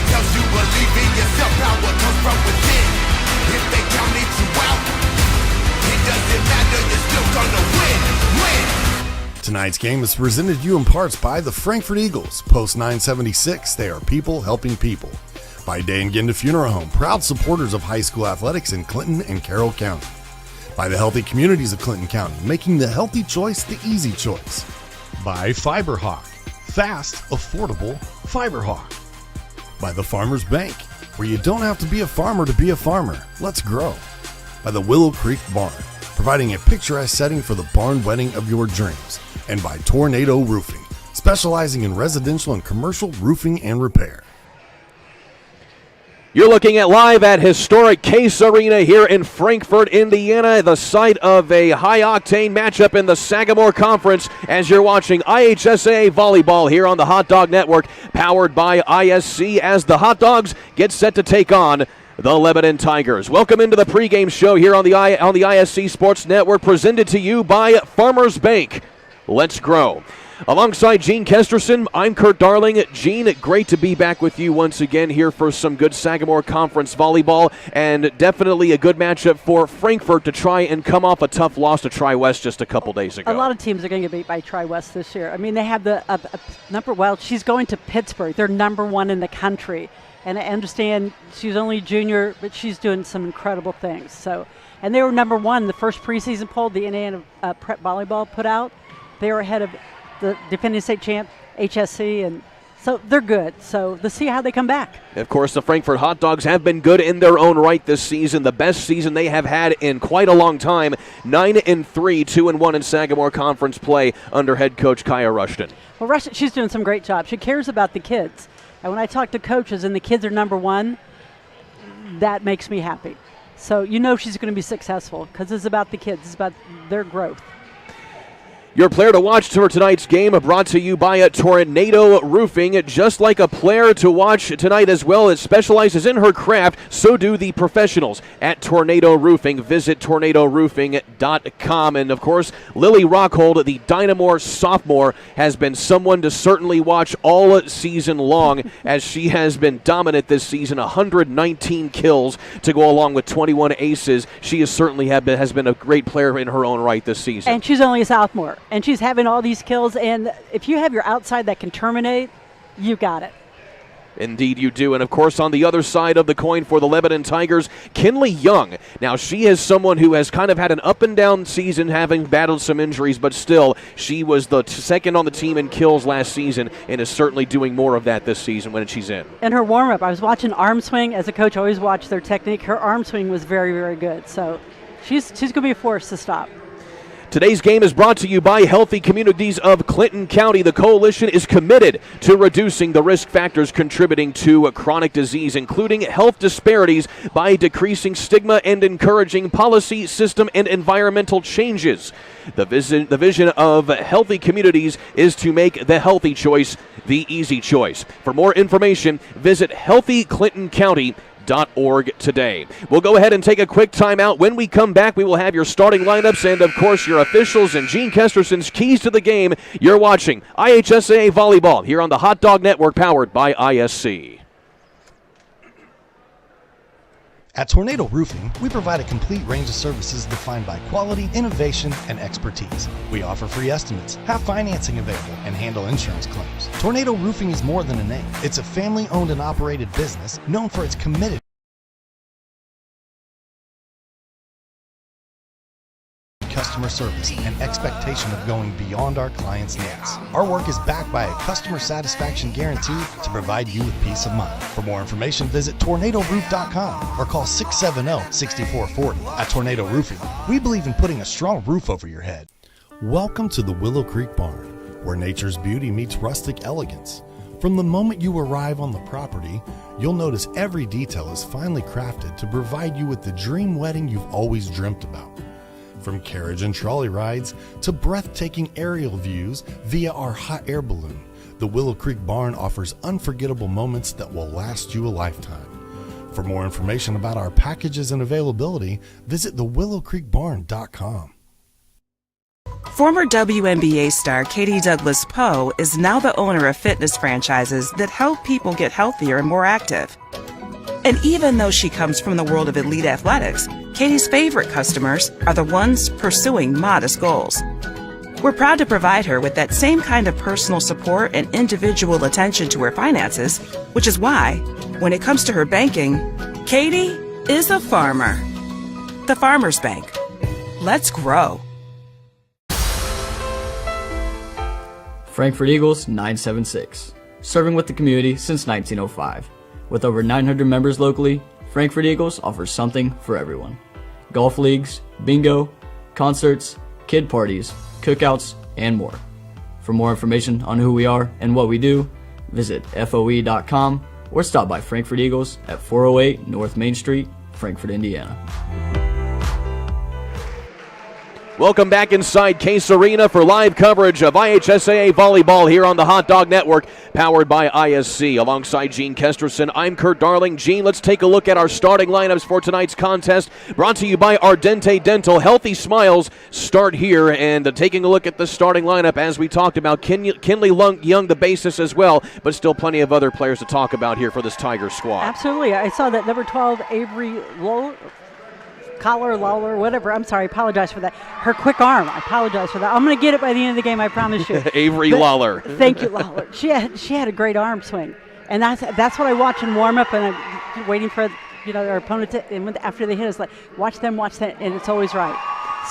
tells you believe in yourself, power comes from within. If they counted you out, it doesn't matter, you're still gonna win. Tonight's game is presented to you in parts by the Frankfort Eagles. Post 976, they are people helping people. By Day and Ginda Funeral Home, proud supporters of high school athletics in Clinton and Carroll County. By the healthy communities of Clinton County, making the healthy choice the easy choice. By FiberHawk, fast, affordable FiberHawk. By the Farmers Bank, where you don't have to be a farmer to be a farmer. Let's grow. By the Willow Creek Barn, providing a picturesque setting for the barn wedding of your dreams. And by Tornado Roofing, specializing in residential and commercial roofing and repair. You're looking at live at historic Case Arena here in Frankfort, Indiana, the site of a high-octane matchup in the Sagamore Conference as you're watching IHSA Volleyball here on the Hot Dog Network, powered by ISC, as the Hot Dogs get set to take on the Lebanon Tigers. Welcome into the pregame show here on the ISC Sports Network, presented to you by Farmers Bank. Let's grow. Alongside Gene Kesterson, I'm Kurt Darling. Gene, great to be back with you once again here for some good Sagamore Conference volleyball, and definitely a good matchup for Frankfort to try and come off a tough loss to Tri-West just a couple days ago. A lot of teams are going to get beat by Tri-West this year. I mean, they have the she's going to Pittsburgh. They're number one in the country. And I understand she's only a junior, but she's doing some incredible things. So, and they were number one the first preseason poll the Indiana Prep Volleyball put out. They were ahead of the defending state champ, HSC, and so they're good. So let's see how they come back. Of course, the Frankfort Hot Dogs have been good in their own right this season, the best season they have had in quite a long time. 9-3, 2-1 in Sagamore Conference play under head coach Kaya Rushton. Well, Rushton, she's doing some great job. She cares about the kids. And when I talk to coaches and the kids are number one, that makes me happy. So you know she's going to be successful because it's about the kids. It's about their growth. Your player to watch for tonight's game brought to you by Tornado Roofing. Just like a player to watch tonight as well, it specializes in her craft, so do the professionals at Tornado Roofing. Visit tornadoroofing.com. And, of course, Lily Rockhold, the Dynamo sophomore, has been someone to certainly watch all season long as she has been dominant this season. 119 kills to go along with 21 aces. She has certainly has been a great player in her own right this season. And she's only a sophomore. And she's having all these kills, and if you have your outside that can terminate, you got it. Indeed you do. And, of course, on the other side of the coin for the Lebanon Tigers, Kinley Young. Now, she is someone who has kind of had an up-and-down season, having battled some injuries, but still, she was the second on the team in kills last season and is certainly doing more of that this season when she's in. And her warm-up, I was watching arm swing. As a coach, I always watch their technique. Her arm swing was very, very good. So she's going to be a force to stop. Today's game is brought to you by Healthy Communities of Clinton County. The coalition is committed to reducing the risk factors contributing to chronic disease, including health disparities, by decreasing stigma and encouraging policy, system, and environmental changes. The vision of Healthy Communities is to make the healthy choice the easy choice. For more information, visit healthyclintoncounty.org today. We'll go ahead and take a quick timeout. When we come back, we will have your starting lineups and, of course, your officials and Gene Kesterson's keys to the game. You're watching IHSA Volleyball here on the Hot Dog Network, powered by ISC. At Tornado Roofing, we provide a complete range of services defined by quality, innovation, and expertise. We offer free estimates, have financing available, and handle insurance claims. Tornado Roofing is more than a name. It's a family-owned and operated business known for its committed customer service and expectation of going beyond our clients' needs. Our work is backed by a customer satisfaction guarantee to provide you with peace of mind. For more information, visit tornadoroof.com or call 670-6440. At Tornado Roofing, we believe in putting a strong roof over your head. Welcome to the Willow Creek Barn, where nature's beauty meets rustic elegance. From the moment you arrive on the property, you'll notice every detail is finely crafted to provide you with the dream wedding you've always dreamt about. From carriage and trolley rides to breathtaking aerial views via our hot air balloon, the Willow Creek Barn offers unforgettable moments that will last you a lifetime. For more information about our packages and availability, visit thewillowcreekbarn.com. Former WNBA star Katie Douglas Poe is now the owner of fitness franchises that help people get healthier and more active. And even though she comes from the world of elite athletics, Katie's favorite customers are the ones pursuing modest goals. We're proud to provide her with that same kind of personal support and individual attention to her finances, which is why, when it comes to her banking, Katie is a farmer. The Farmers Bank. Let's grow. Frankfort Eagles 976, serving with the community since 1905. With over 900 members locally, Frankfort Eagles offers something for everyone. Golf leagues, bingo, concerts, kid parties, cookouts, and more. For more information on who we are and what we do, visit FOE.com or stop by Frankfort Eagles at 408 North Main Street, Frankfort, Indiana. Welcome back inside Case Arena for live coverage of IHSAA Volleyball here on the Hot Dog Network, powered by ISC. Alongside Gene Kesterson, I'm Kurt Darling. Gene, let's take a look at our starting lineups for tonight's contest, brought to you by Ardente Dental. Healthy smiles start here, and taking a look at the starting lineup, as we talked about, Kinley Young, the basis as well, but still plenty of other players to talk about here for this Tiger squad. Absolutely. I saw that number 12, Avery Lawler, whatever. I'm sorry. I apologize for that. Her quick arm. I apologize for that. I'm going to get it by the end of the game. I promise you. Avery Lawler. Thank you, Lawler. She had a great arm swing, and that's what I watch in warm up, and I'm waiting for our opponent to, and after they hit us, like watch them, and it's always right.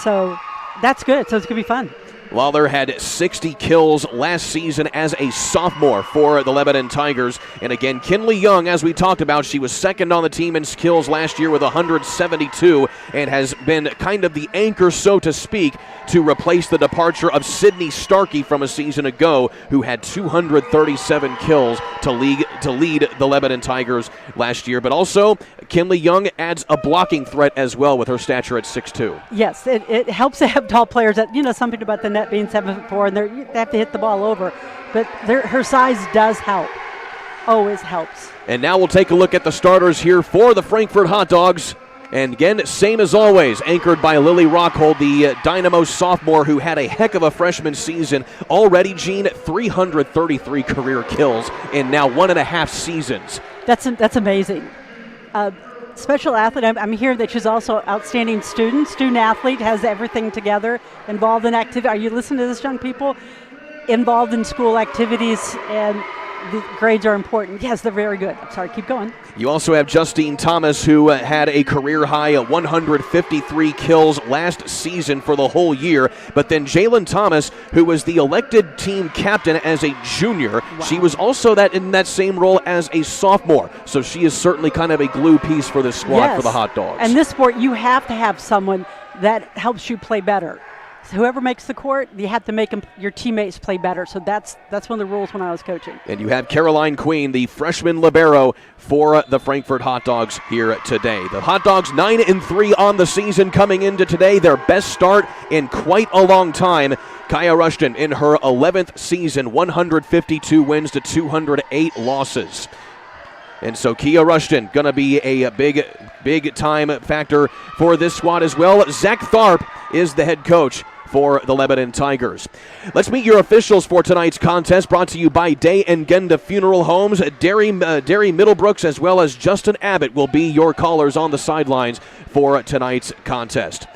So that's good. So it's going to be fun. Lawler had 60 kills last season as a sophomore for the Lebanon Tigers. And again, Kinley Young, as we talked about, she was second on the team in kills last year with 172 and has been kind of the anchor, so to speak, to replace the departure of Sydney Starkey from a season ago, who had 237 kills to lead the Lebanon Tigers last year. But also, Kinley Young adds a blocking threat as well with her stature at 6'2". Yes, it helps to have tall players that, something about the net being 7'4", and they have to hit the ball over. But her size does help. Always helps. And now we'll take a look at the starters here for the Frankfort Hot Dogs. And again, same as always, anchored by Lily Rockhold, the Dynamo sophomore who had a heck of a freshman season. Already, Gene, 333 career kills in now 1.5 seasons. That's amazing. Special athlete, I'm hearing that she's also outstanding student athlete, has everything together, involved in activity. Are you listening to this, young people? Involved in school activities, and the grades are important. Yes, they're very good. I'm sorry, keep going. You also have Justine Thomas, who had a career-high 153 kills last season for the whole year. But then Jalen Thomas, who was the elected team captain as a junior, wow. She was also in that same role as a sophomore. So she is certainly kind of a glue piece for this squad, yes. For the Hot Dogs. And this sport, you have to have someone that helps you play better. Whoever makes the court, you have to make your teammates play better. So that's one of the rules when I was coaching. And you have Caroline Queen, the freshman libero for the Frankfort Hot Dogs here today. The Hot Dogs 9-3 on the season coming into today. Their best start in quite a long time. Kaya Rushton in her 11th season, 152 wins to 208 losses. And so Kia Rushton going to be a big time factor for this squad as well. Zach Tharp is the head coach for the Lebanon Tigers. Let's meet your officials for tonight's contest, brought to you by Day and Genda Funeral Homes. Derry Middlebrooks as well as Justin Abbott will be your callers on the sidelines for tonight's contest.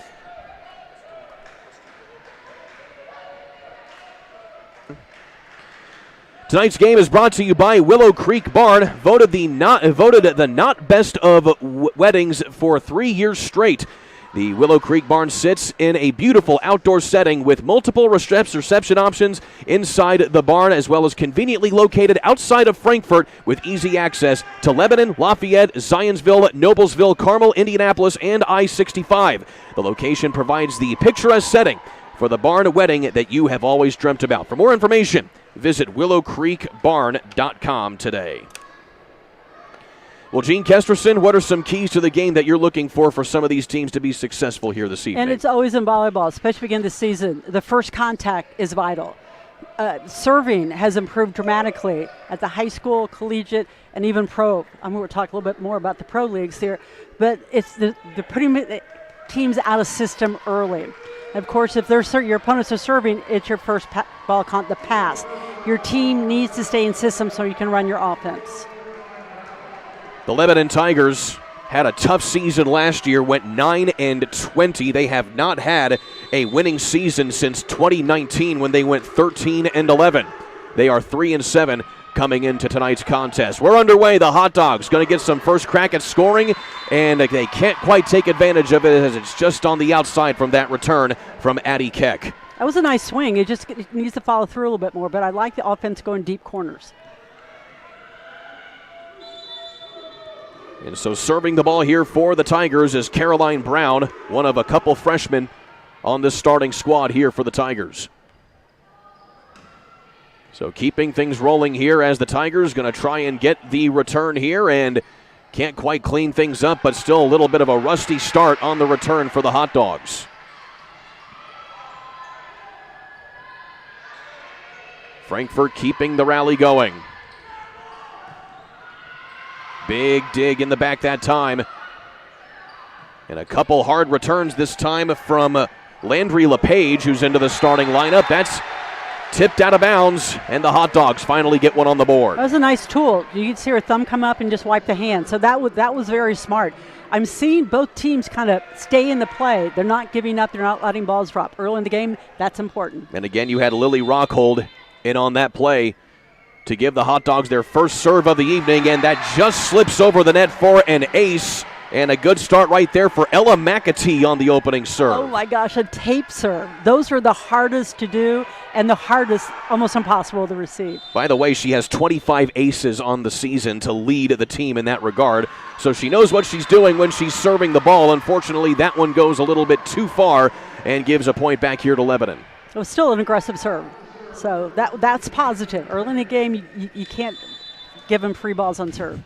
Tonight's game is brought to you by Willow Creek Barn, voted the not best of weddings for 3 years straight. The Willow Creek Barn sits in a beautiful outdoor setting with multiple reception options inside the barn, as well as conveniently located outside of Frankfort with easy access to Lebanon, Lafayette, Zionsville, Noblesville, Carmel, Indianapolis, and I-65. The location provides the picturesque setting for the barn wedding that you have always dreamt about. For more information, visit willowcreekbarn.com today. Well, Gene Kesterson, what are some keys to the game that you're looking for some of these teams to be successful here this evening? And it's always in volleyball, especially beginning this season. The first contact is vital. Serving has improved dramatically at the high school, collegiate, and even pro. I'm going to talk a little bit more about the pro leagues here, but it's the putting teams out of system early. Of course, if your opponents are serving, it's your first ball the pass. Your team needs to stay in system so you can run your offense. The Lebanon Tigers had a tough season last year, went 9-20. They have not had a winning season since 2019 when they went 13-11. They are 3-7 coming into tonight's contest. We're underway. The Hot Dogs going to get some first crack at scoring, and they can't quite take advantage of it as it's just on the outside from that return from Addie Keck. That was a nice swing. It needs to follow through a little bit more, but I like the offense going deep corners. And so serving the ball here for the Tigers is Caroline Brown, one of a couple freshmen on this starting squad here for the Tigers. So keeping things rolling here as the Tigers going to try and get the return here and can't quite clean things up, but still a little bit of a rusty start on the return for the Hot Dogs. Frankfort keeping the rally going. Big dig in the back that time. And a couple hard returns this time from Landry LePage, who's into the starting lineup. That's tipped out of bounds, and the Hot Dogs finally get one on the board. That was a nice tool. You could see her thumb come up and just wipe the hand. So that was very smart. I'm seeing both teams kind of stay in the play. They're not giving up. They're not letting balls drop. Early in the game, that's important. And again, you had Lily Rockhold in on that play to give the Hot Dogs their first serve of the evening, and that just slips over the net for an ace. And a good start right there for Ella McAtee on the opening serve. Oh my gosh, a tape serve. Those are the hardest to do and the hardest, almost impossible to receive. By the way, she has 25 aces on the season to lead the team in that regard. So she knows what she's doing when she's serving the ball. Unfortunately, that one goes a little bit too far and gives a point back here to Lebanon. It was still an aggressive serve. So that's positive. Early in the game, you can't give them free balls on serve.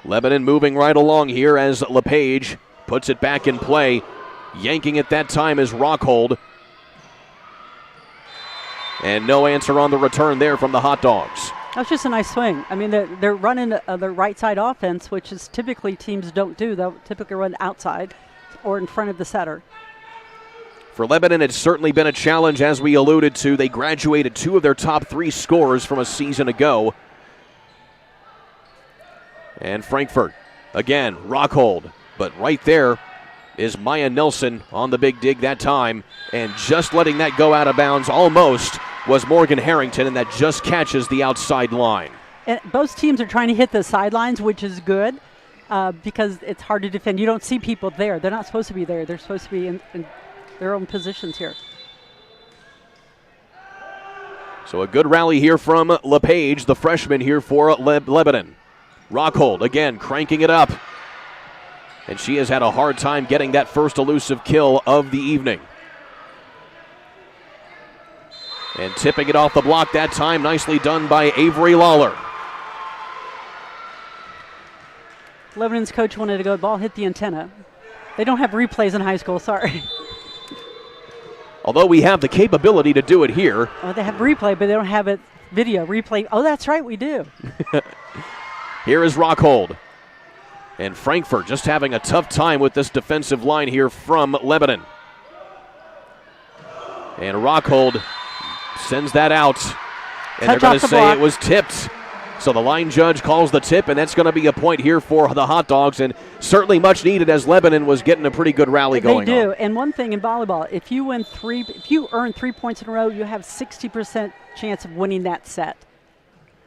Lebanon moving right along here as LePage puts it back in play. Yanking it that time is Rockhold. And no answer on the return there from the Hot Dogs. That's just a nice swing. I mean, they're running the right side offense, which is typically teams don't do. They'll typically run outside or in front of the setter. For Lebanon, it's certainly been a challenge, as we alluded to. They graduated 2 of their top 3 scorers from a season ago. And Frankfort, again, Rockhold. But right there is Maya Nelson on the big dig that time. And just letting that go out of bounds almost was Morgan Harrington, and that just catches the outside line. And both teams are trying to hit the sidelines, which is good because it's hard to defend. You don't see people there. They're not supposed to be there. They're supposed to be in their own positions here. So a good rally here from LePage, the freshman here for Lebanon. Rockhold, again, cranking it up. And she has had a hard time getting that first elusive kill of the evening. And tipping it off the block that time, nicely done by Avery Lawler. Lebanon's coach wanted to go, ball hit the antenna. They don't have replays in high school, sorry. Although we have the capability to do it here. Well, they have replay, but they don't have it video replay. Oh, that's right, we do. Here is Rockhold. And Frankfort just having a tough time with this defensive line here from Lebanon. And Rockhold sends that out. And they're going to say it was tipped. So the line judge calls the tip, and that's going to be a point here for the Hot Dogs, and certainly much needed as Lebanon was getting a pretty good rally going on. They do, and one thing in volleyball, if you earn 3 points in a row, you have 60% chance of winning that set.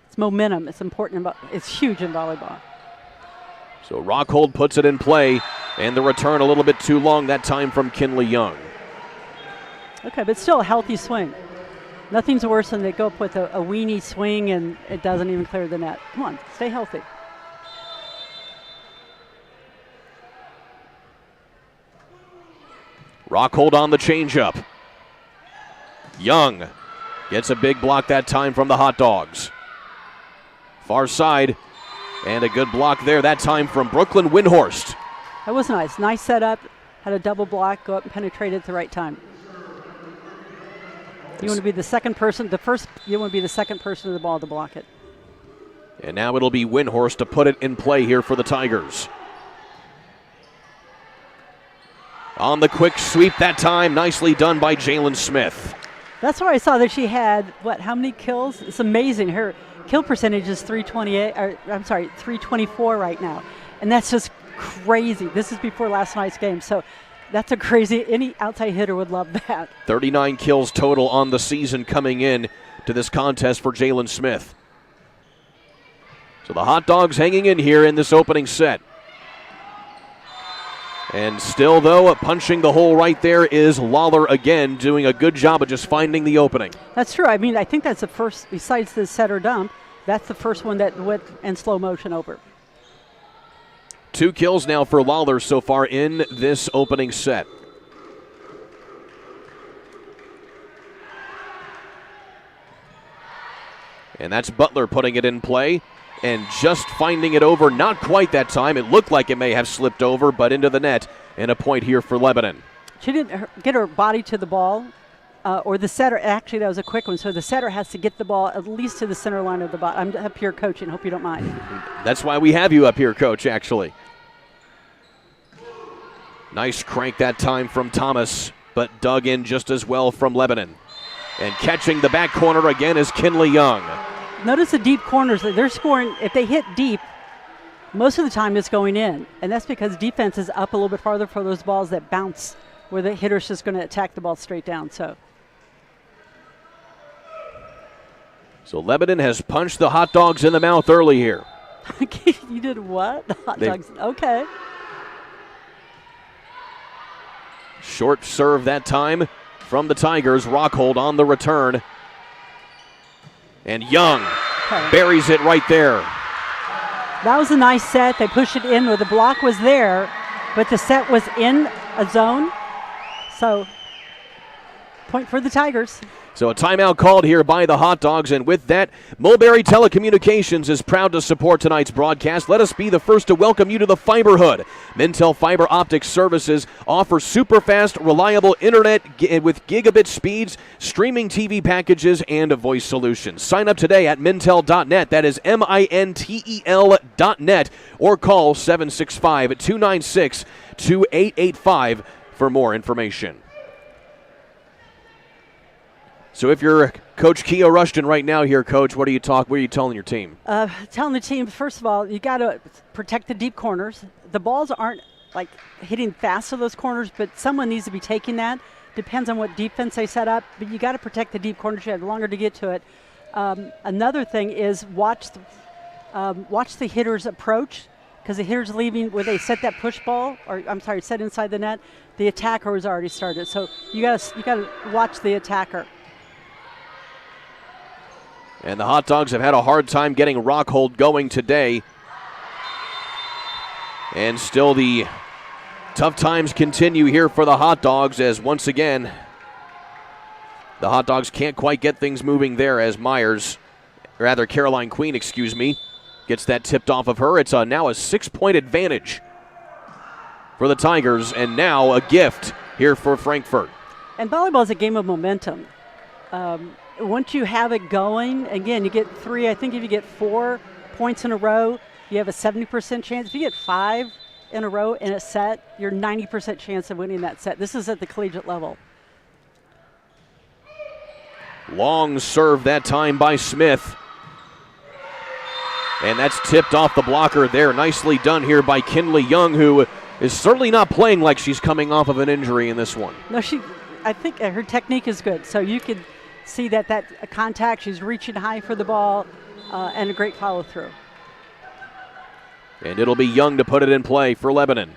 It's momentum. It's important. It's huge in volleyball. So Rockhold puts it in play, and the return a little bit too long that time from Kinley Young. Okay, but still a healthy swing. Nothing's worse than they go up with a weenie swing and it doesn't even clear the net. Come on, stay healthy. Rockhold on the changeup. Young gets a big block that time from the Hot Dogs. Far side, and a good block there that time from Brooklyn Windhorst. That was nice. Nice setup. Had a double block, go up and penetrate it at the right time. You want to be the second person, you want to be the second person to the ball to block it. And now it'll be Windhorst to put it in play here for the Tigers. On the quick sweep that time, nicely done by Jalen Smith. That's where I saw that she had, how many kills? It's amazing. Her kill percentage is 324 right now. And that's just crazy. This is before last night's game. So that's a crazy, any outside hitter would love that. 39 kills total on the season coming in to this contest for Jalen Smith. So the Hot Dogs hanging in here in this opening set. And still, though, punching the hole right there is Lawler again, doing a good job of just finding the opening. That's true. I mean, I think that's the first, besides the set or dump, that's the first one that went in slow motion over. 2 kills now for Lawler so far in this opening set. And that's Butler putting it in play and just finding it over. Not quite that time. It looked like it may have slipped over, but into the net. And a point here for Lebanon. She didn't get her body to the ball, or the setter. Actually, that was a quick one. So the setter has to get the ball at least to the center line of the ball. I'm up here coaching. Hope you don't mind. That's why we have you up here, Coach, actually. Nice crank that time from Thomas, but dug in just as well from Lebanon. And catching the back corner again is Kinley Young. Notice the deep corners. They're scoring. If they hit deep, most of the time it's going in. And that's because defense is up a little bit farther for those balls that bounce, where the hitter's just going to attack the ball straight down. So Lebanon has punched the Hot Dogs in the mouth early here. You did what? Hot dogs. Okay. Short serve that time from the Tigers. Rockhold on the return. And Young buries it right there. That was a nice set. They pushed it in where the block was there, but the set was in a zone. So, point for the Tigers. So a timeout called here by the Hot Dogs, and with that, Mulberry Telecommunications is proud to support tonight's broadcast. Let us be the first to welcome you to the Fiberhood. Mintel Fiber Optic Services offers super fast, reliable internet with gigabit speeds, streaming TV packages, and voice solutions. Sign up today at Mintel.net. That is MINTEL.net, or call 765-296-2885 for more information. So if you're Coach Keough Rushton right now here, Coach, what are you telling your team? Telling the team, first of all, you got to protect the deep corners. The balls aren't like hitting fast to those corners, but someone needs to be taking that. Depends on what defense they set up, but you got to protect the deep corners. You have longer to get to it. Another thing is watch the hitters approach, because the hitter's leaving where they set that push ball, set inside the net. The attacker has already started, so you got to watch the attacker. And the Hot Dogs have had a hard time getting Rockhold going today. And still the tough times continue here for the Hot Dogs, as once again, the Hot Dogs can't quite get things moving there as Caroline Queen, gets that tipped off of her. It's now a 6-point advantage for the Tigers, and now a gift here for Frankfort. And volleyball is a game of momentum. Once you have it going, again, you get 3. I think if you get 4 points in a row, you have a 70% chance. If you get 5 in a row in a set, you're 90% chance of winning that set. This is at the collegiate level. Long serve that time by Smith. And that's tipped off the blocker there. Nicely done here by Kinley Young, who is certainly not playing like she's coming off of an injury in this one. No, I think her technique is good. So you could see that contact, she's reaching high for the ball, and a great follow through. And it'll be Young to put it in play for Lebanon.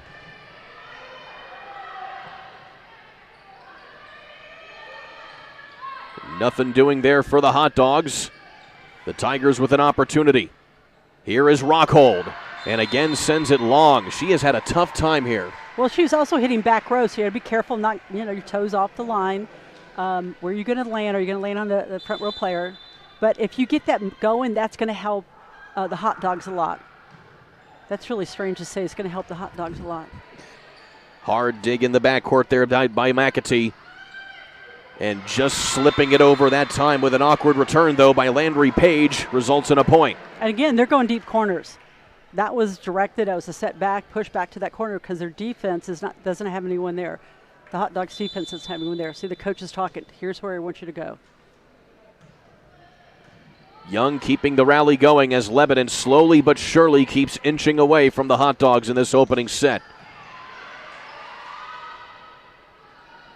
Nothing doing there for the Hot Dogs. The Tigers with an opportunity. Here is Rockhold, and again sends it long. She has had a tough time here. Well, she's also hitting back row, so you got to be careful not, your toes off the line. Where you're going to land, are you going to land on the front row player? But if you get that going, that's going to help the Hot Dogs a lot. That's really strange to say. It's going to help the Hot Dogs a lot. Hard dig in the backcourt there by McAtee. And just slipping it over that time with an awkward return, though, by Landry Page results in a point. And again, they're going deep corners. that was directed. That was a set back, push back to that corner because their defense doesn't have anyone there. The Hot Dogs defense doesn't have anyone there. See, the coach is talking. Here's where I want you to go. Young keeping the rally going as Lebanon slowly but surely keeps inching away from the Hot Dogs in this opening set.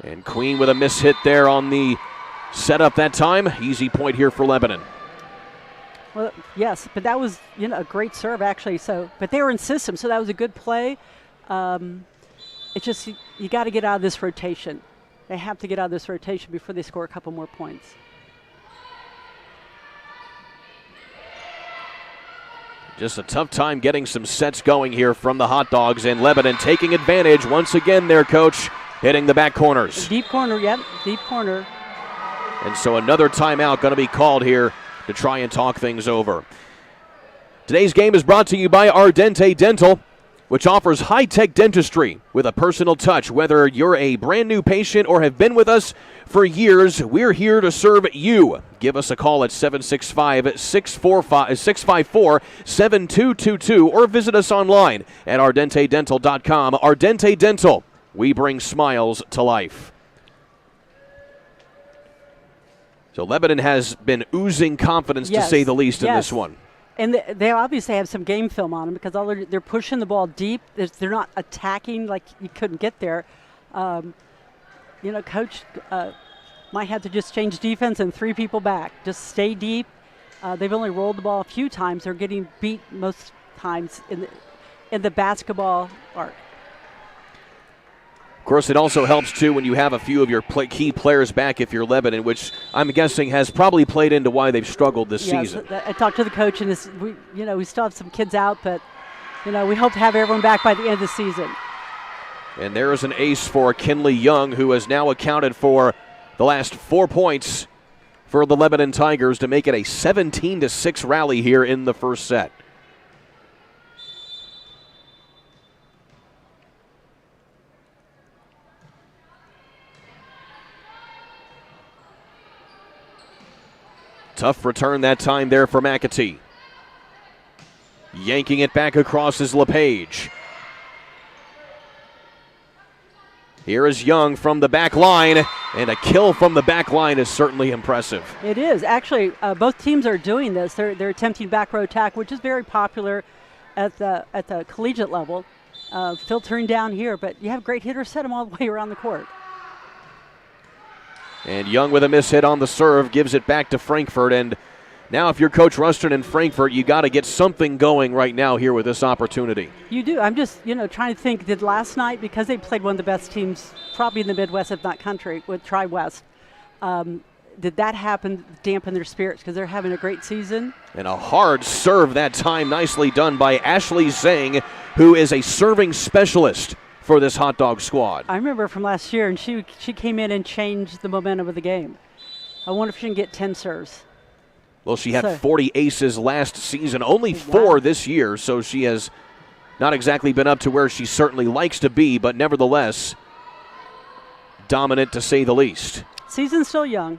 And Queen with a mishit there on the setup that time. Easy point here for Lebanon. Well, yes, but that was a great serve actually. So, but they were in system, so that was a good play. It's just you got to get out of this rotation. They have to get out of this rotation before they score a couple more points. Just a tough time getting some sets going here from the Hot Dogs, and Lebanon taking advantage once again. Their coach hitting the back corners. Deep corner, yep, deep corner. And so another timeout going to be called here to try and talk things over. Today's game is brought to you by Ardente Dental, which offers high-tech dentistry with a personal touch. Whether you're a brand new patient or have been with us for years, we're here to serve you. Give us a call at 765-654-7222 or visit us online at ardentedental.com. Ardente Dental, we bring smiles to life. So Lebanon has been oozing confidence, to say the least, in this one. And they obviously have some game film on them because they're pushing the ball deep. They're not attacking like you couldn't get there. Coach might have to just change defense and 3 people back. Just stay deep. They've only rolled the ball a few times. They're getting beat most times in the basketball arc. Of course, it also helps, too, when you have a few of your key players back if you're Lebanon, which I'm guessing has probably played into why they've struggled this season. I talked to the coach, and we still have some kids out, but, we hope to have everyone back by the end of the season. And there is an ace for Kinley Young, who has now accounted for the last 4 points for the Lebanon Tigers to make it a 17-6 rally here in the first set. Tough return that time there for McAtee. Yanking it back across is LePage. Here is Young from the back line, and a kill from the back line is certainly impressive. It is. Actually, both teams are doing this. They're attempting back row attack, which is very popular at the collegiate level, filtering down here. But you have great hitters, set them all the way around the court. And Young with a mishit on the serve gives it back to Frankfort. And now if you're Coach Rustin in Frankfort, you got to get something going right now here with this opportunity. You do. I'm just, trying to think, did last night, because they played one of the best teams probably in the Midwest, if not country, with Tri-West, did that happen, dampen their spirits because they're having a great season? And a hard serve that time, nicely done by Ashley Zhang, who is a serving specialist for this Hot Dog squad. I remember from last year, and she came in and changed the momentum of the game. I wonder if she can get 10 serves. Well, she had 40 aces last season, only 4 this year, so she has not exactly been up to where she certainly likes to be, but nevertheless, dominant to say the least. Season's still young.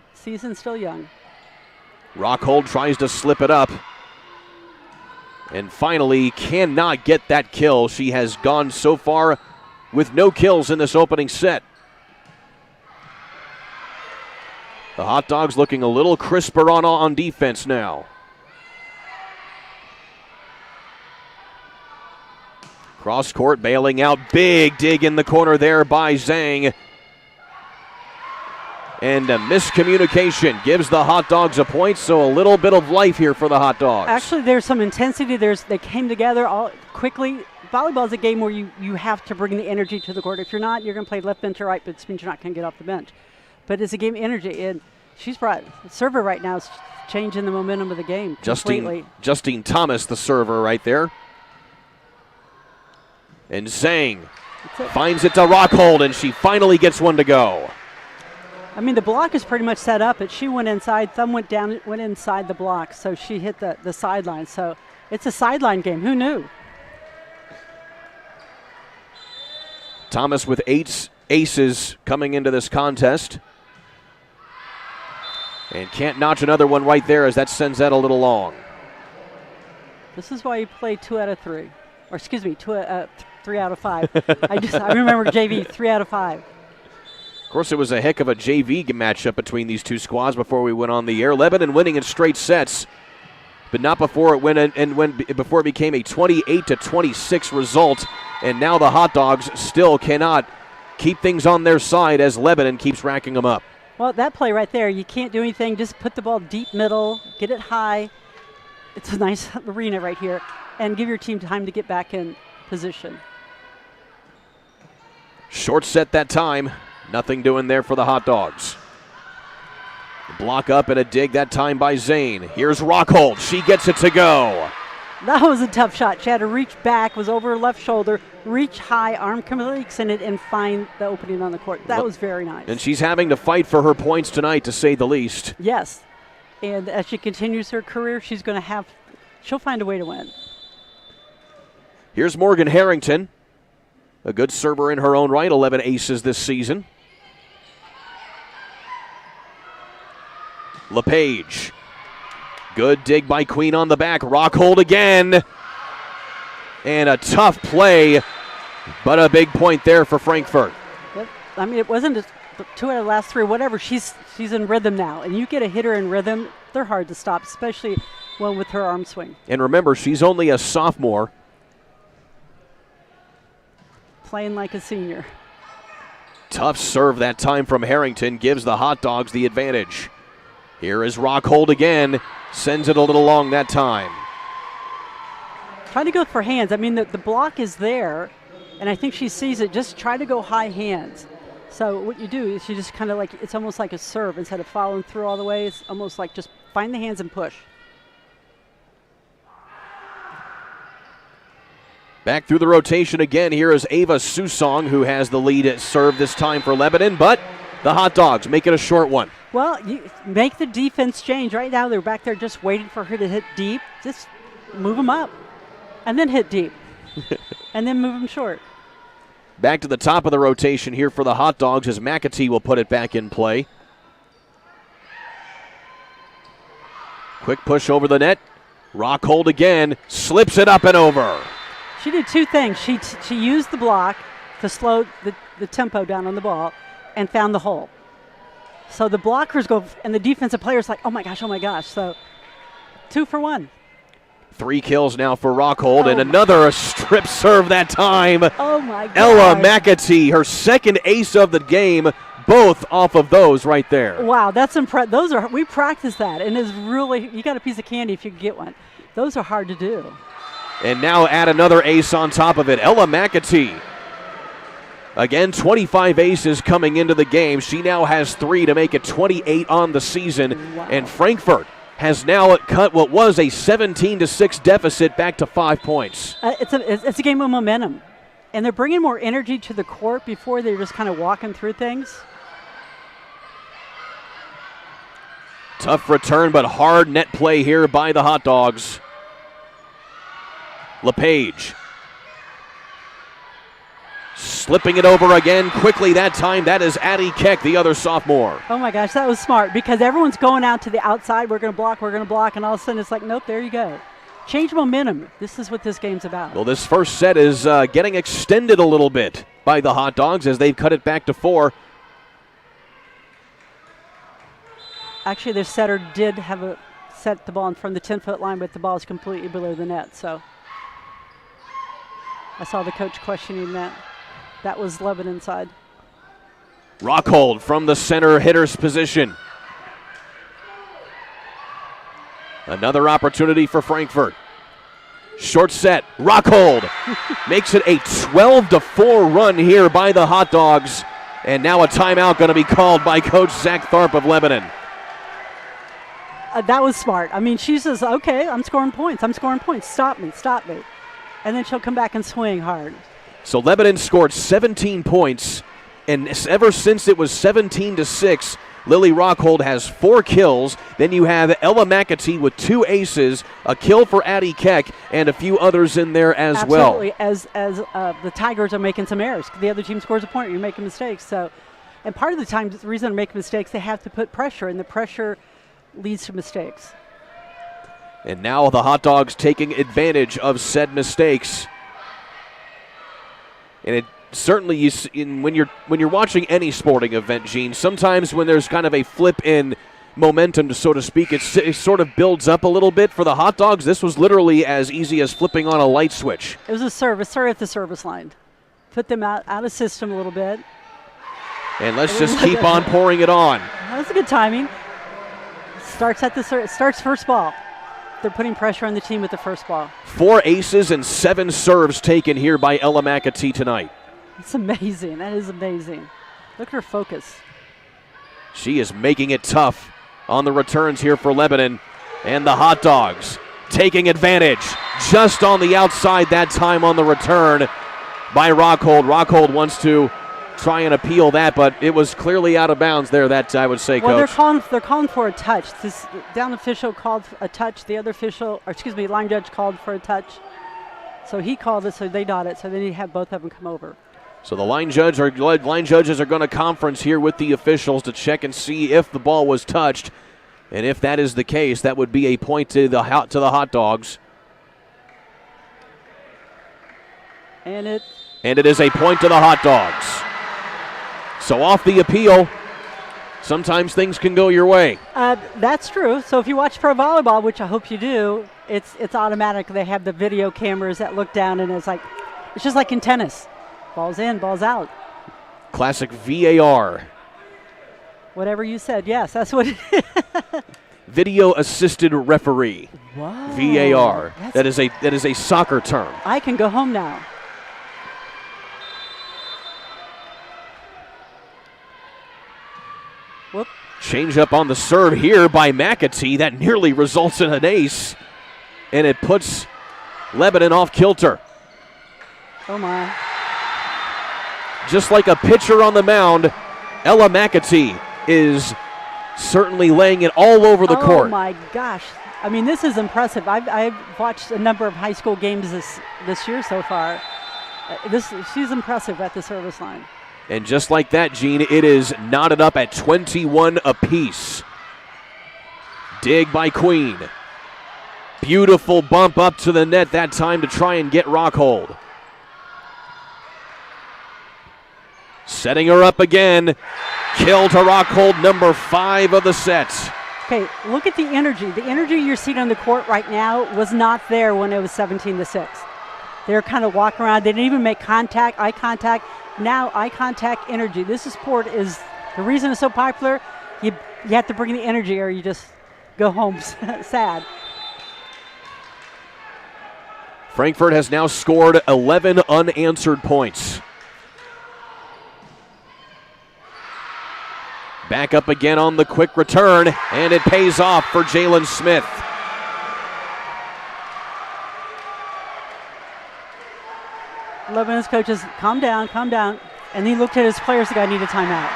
Rockhold tries to slip it up. And finally cannot get that kill. She has gone so far with no kills in this opening set. The Hot Dogs looking a little crisper on defense now. Cross court bailing out. Big dig in the corner there by Zhang. And a miscommunication gives the Hot Dogs a point, so a little bit of life here for the Hot Dogs. Actually, there's some intensity. They came together all quickly. Volleyball is a game where you have to bring the energy to the court. If you're not, you're going to play left bench or right, but it means you're not going to get off the bench. But it's a game of energy, and she's brought the server right now is changing the momentum of the game completely. Justine Thomas, the server right there. And Zhang finds it to Rockhold, and she finally gets one to go. I mean, the block is pretty much set up, but she went inside, thumb went down, went inside the block, so she hit the sideline. So it's a sideline game. Who knew? Thomas with 8 aces coming into this contest. And can't notch another one right there as that sends that a little long. This is why you play 2 out of 3. Or excuse me, 3 out of 5. I remember JV 3 out of 5. Of course, it was a heck of a JV matchup between these two squads before we went on the air. Lebanon winning in straight sets, but not before it went before it became a 28-26 result. And now the Hot Dogs still cannot keep things on their side as Lebanon keeps racking them up. Well, that play right there, you can't do anything. Just put the ball deep middle, get it high. It's a nice arena right here, and give your team time to get back in position. Short set that time. Nothing doing there for the Hot Dogs. Block up and a dig that time by Zane. Here's Rockhold. She gets it to go. That was a tough shot. She had to reach back, was over her left shoulder, reach high, arm completely extended, and find the opening on the court. That was very nice. And she's having to fight for her points tonight, to say the least. Yes. And as she continues her career, she'll find a way to win. Here's Morgan Harrington. A good server in her own right, 11 aces this season. LePage. Good dig by Queen on the back. Rockhold again. And a tough play, but a big point there for Frankfort. Yep. I mean, it wasn't just 2 out of the last 3, whatever. She's in rhythm now. And you get a hitter in rhythm, they're hard to stop, especially one with her arm swing. And remember, she's only a sophomore. Playing like a senior. Tough serve that time from Harrington gives the Hot Dogs the advantage. Here is Rockhold again. Sends it a little long that time. Trying to go for hands. I mean, the block is there, and I think she sees it. Just try to go high hands. So what you do is you just kind of like, it's almost like a serve. Instead of following through all the way, it's almost like just find the hands and push. Back through the rotation again. Here is Ava Susong, who has the lead at serve this time for Lebanon, but the Hot Dogs make it a short one. Well, you make the defense change. Right now they're back there just waiting for her to hit deep. Just move them up and then hit deep and then move them short. Back to the top of the rotation here for the Hot Dogs as McAtee will put it back in play. Quick push over the net. Rockhold again. Slips it up and over. She did 2 things. She used the block to slow the tempo down on the ball and found the hole. So the blockers go, and the defensive players like, oh my gosh. So 2 for 1. 3 kills now for Rockhold, and another strip serve that time. Oh my God. Ella McAtee, her second ace of the game, both off of those right there. Wow, that's impressive. We practice that, and it's really, you got a piece of candy if you can get one. Those are hard to do. And now add another ace on top of it. Ella McAtee. Again, 25 aces coming into the game. She now has 3 to make it 28 on the season. Wow. And Frankfort has now cut what was a 17-6 deficit back to 5 points. It's a game of momentum. And they're bringing more energy to the court before they're just kind of walking through things. Tough return, but hard net play here by the Hot Dogs. LePage. Slipping it over again quickly that time. That is Addie Keck, the other sophomore. Oh my gosh, that was smart because everyone's going out to the outside. We're going to block, and all of a sudden it's like, nope, there you go. Change momentum. This is what this game's about. Well, this first set is getting extended a little bit by the Hot Dogs as they've cut it back to 4. Actually, their setter did have set the ball in front of the 10-foot line, but the ball is completely below the net. So I saw the coach questioning that. That was Lebanon side. Rockhold from the center hitter's position. Another opportunity for Frankfort. Short set. Rockhold makes it a 12-4 run here by the Hot Dogs. And now a timeout going to be called by Coach Zach Tharp of Lebanon. That was smart. I mean, she says, okay, I'm scoring points. Stop me. And then she'll come back and swing hard. So Lebanon scored 17 points, and ever since it was 17-6, Lily Rockhold has 4 kills. Then you have Ella McAtee with 2 aces, a kill for Addie Keck, and a few others in there as well. Absolutely, as the Tigers are making some errors. The other team scores a point, you're making mistakes. So, and part of the time, the reason they're making mistakes, they have to put pressure, and the pressure leads to mistakes. And now the Hot Dogs taking advantage of said mistakes. And it certainly, when you're watching any sporting event, Gene, sometimes when there's kind of a flip in momentum, so to speak, it sort of builds up a little bit. For the Hot Dogs, this was literally as easy as flipping on a light switch. It was a serve at the service line. Put them out of system a little bit. And let's just keep on pouring it on. That was a good timing. Starts first ball. They're putting pressure on the team with the first ball. 4 aces and 7 serves taken here by Ella McAtee tonight. It's amazing. That is amazing. Look at her focus. She is making it tough on the returns here for Lebanon. And the Hot Dogs taking advantage just on the outside that time on the return by Rockhold. Rockhold wants to try and appeal that, but it was clearly out of bounds there, that I would say, well, Coach. They're calling for a touch. This down official called a touch. The other official, line judge called for a touch. So he called it, so they got it. So then he had both of them come over. So the line judges are going to conference here with the officials to check and see if the ball was touched. And if that is the case, that would be a point to the Hot Dogs. And it is a point to the Hot Dogs. So off the appeal, sometimes things can go your way. That's true. So if you watch pro volleyball, which I hope you do, it's automatic. They have the video cameras that look down, and it's just like in tennis. Ball's in, ball's out. Classic VAR. Whatever you said, yes, that's what it is. Video assisted referee. Wow. VAR. That is a soccer term. I can go home now. Whoop. Change up on the serve here by McAtee. That nearly results in an ace. And it puts Lebanon off kilter. Oh, my. Just like a pitcher on the mound, Ella McAtee is certainly laying it all over the court. Oh, my gosh. I mean, this is impressive. I've watched a number of high school games this year so far. She's impressive at the service line. And just like that, Gene, it is knotted up at 21 apiece. Dig by Queen. Beautiful bump up to the net that time to try and get Rockhold. Setting her up again. Kill to Rockhold, number 5 of the set. Okay, look at the energy. The energy you're seeing on the court right now was not there when it was 17-6. They were kind of walking around. They didn't even make contact, eye contact. Now, eye contact, energy. This sport is, the reason it's so popular, you have to bring the energy or you just go home sad. Frankfort has now scored 11 unanswered points. Back up again on the quick return, and it pays off for Jalen Smith. Lebanon's coaches, calm down. And he looked at his players, the guy needed a timeout.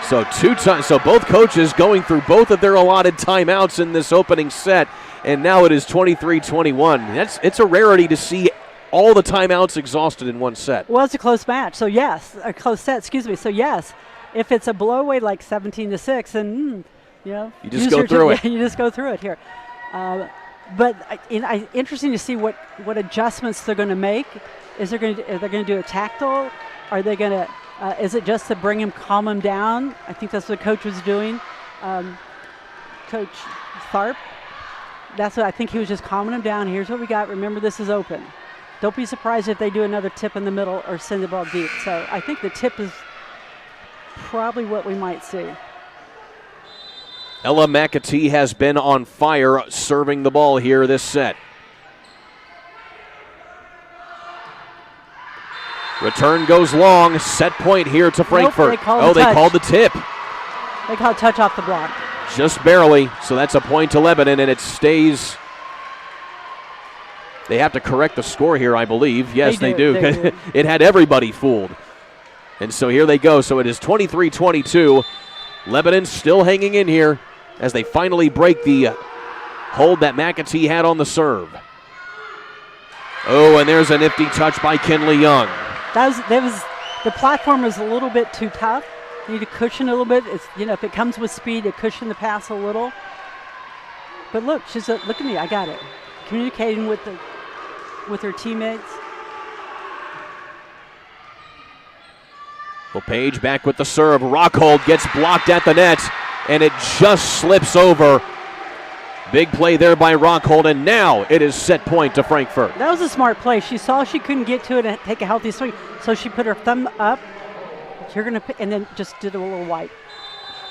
So both coaches going through both of their allotted timeouts in this opening set, and now it is 23-21. It's a rarity to see all the timeouts exhausted in one set. Well, it's a close match, so yes, a close set, excuse me. So yes, if it's a blowaway like 17-6, then you just go through it. You just go through it here. But interesting to see what adjustments they're going to make. Are they going to do a tactile? Are they going to? Is it just to bring him, calm him down? I think that's what Coach was doing. Coach Tharp. That's what I think he was, just calming him down. Here's what we got. Remember, this is open. Don't be surprised if they do another tip in the middle or send the ball deep. So I think the tip is probably what we might see. Ella McAtee has been on fire serving the ball here this set. Return goes long. Set point here to Frankfort. Nope, they called the tip. They called touch off the block. Just barely. So that's a point to Lebanon, and it stays. They have to correct the score here, I believe. Yes, they do. It had everybody fooled. And so here they go. So it is 23-22. Lebanon still hanging in here as they finally break the hold that McAtee had on the serve. Oh, and there's a nifty touch by Kinley Young. The platform was a little bit too tough. You need to cushion a little bit. If it comes with speed, it cushion the pass a little. But look, look at me. I got it. Communicating with her teammates. Well, Page back with the serve. Rockhold gets blocked at the net, and it just slips over. Big play there by Rockhold, and now it is set point to Frankfort. That was a smart play. She saw she couldn't get to it and take a healthy swing, so she put her thumb up. And then just did a little wipe.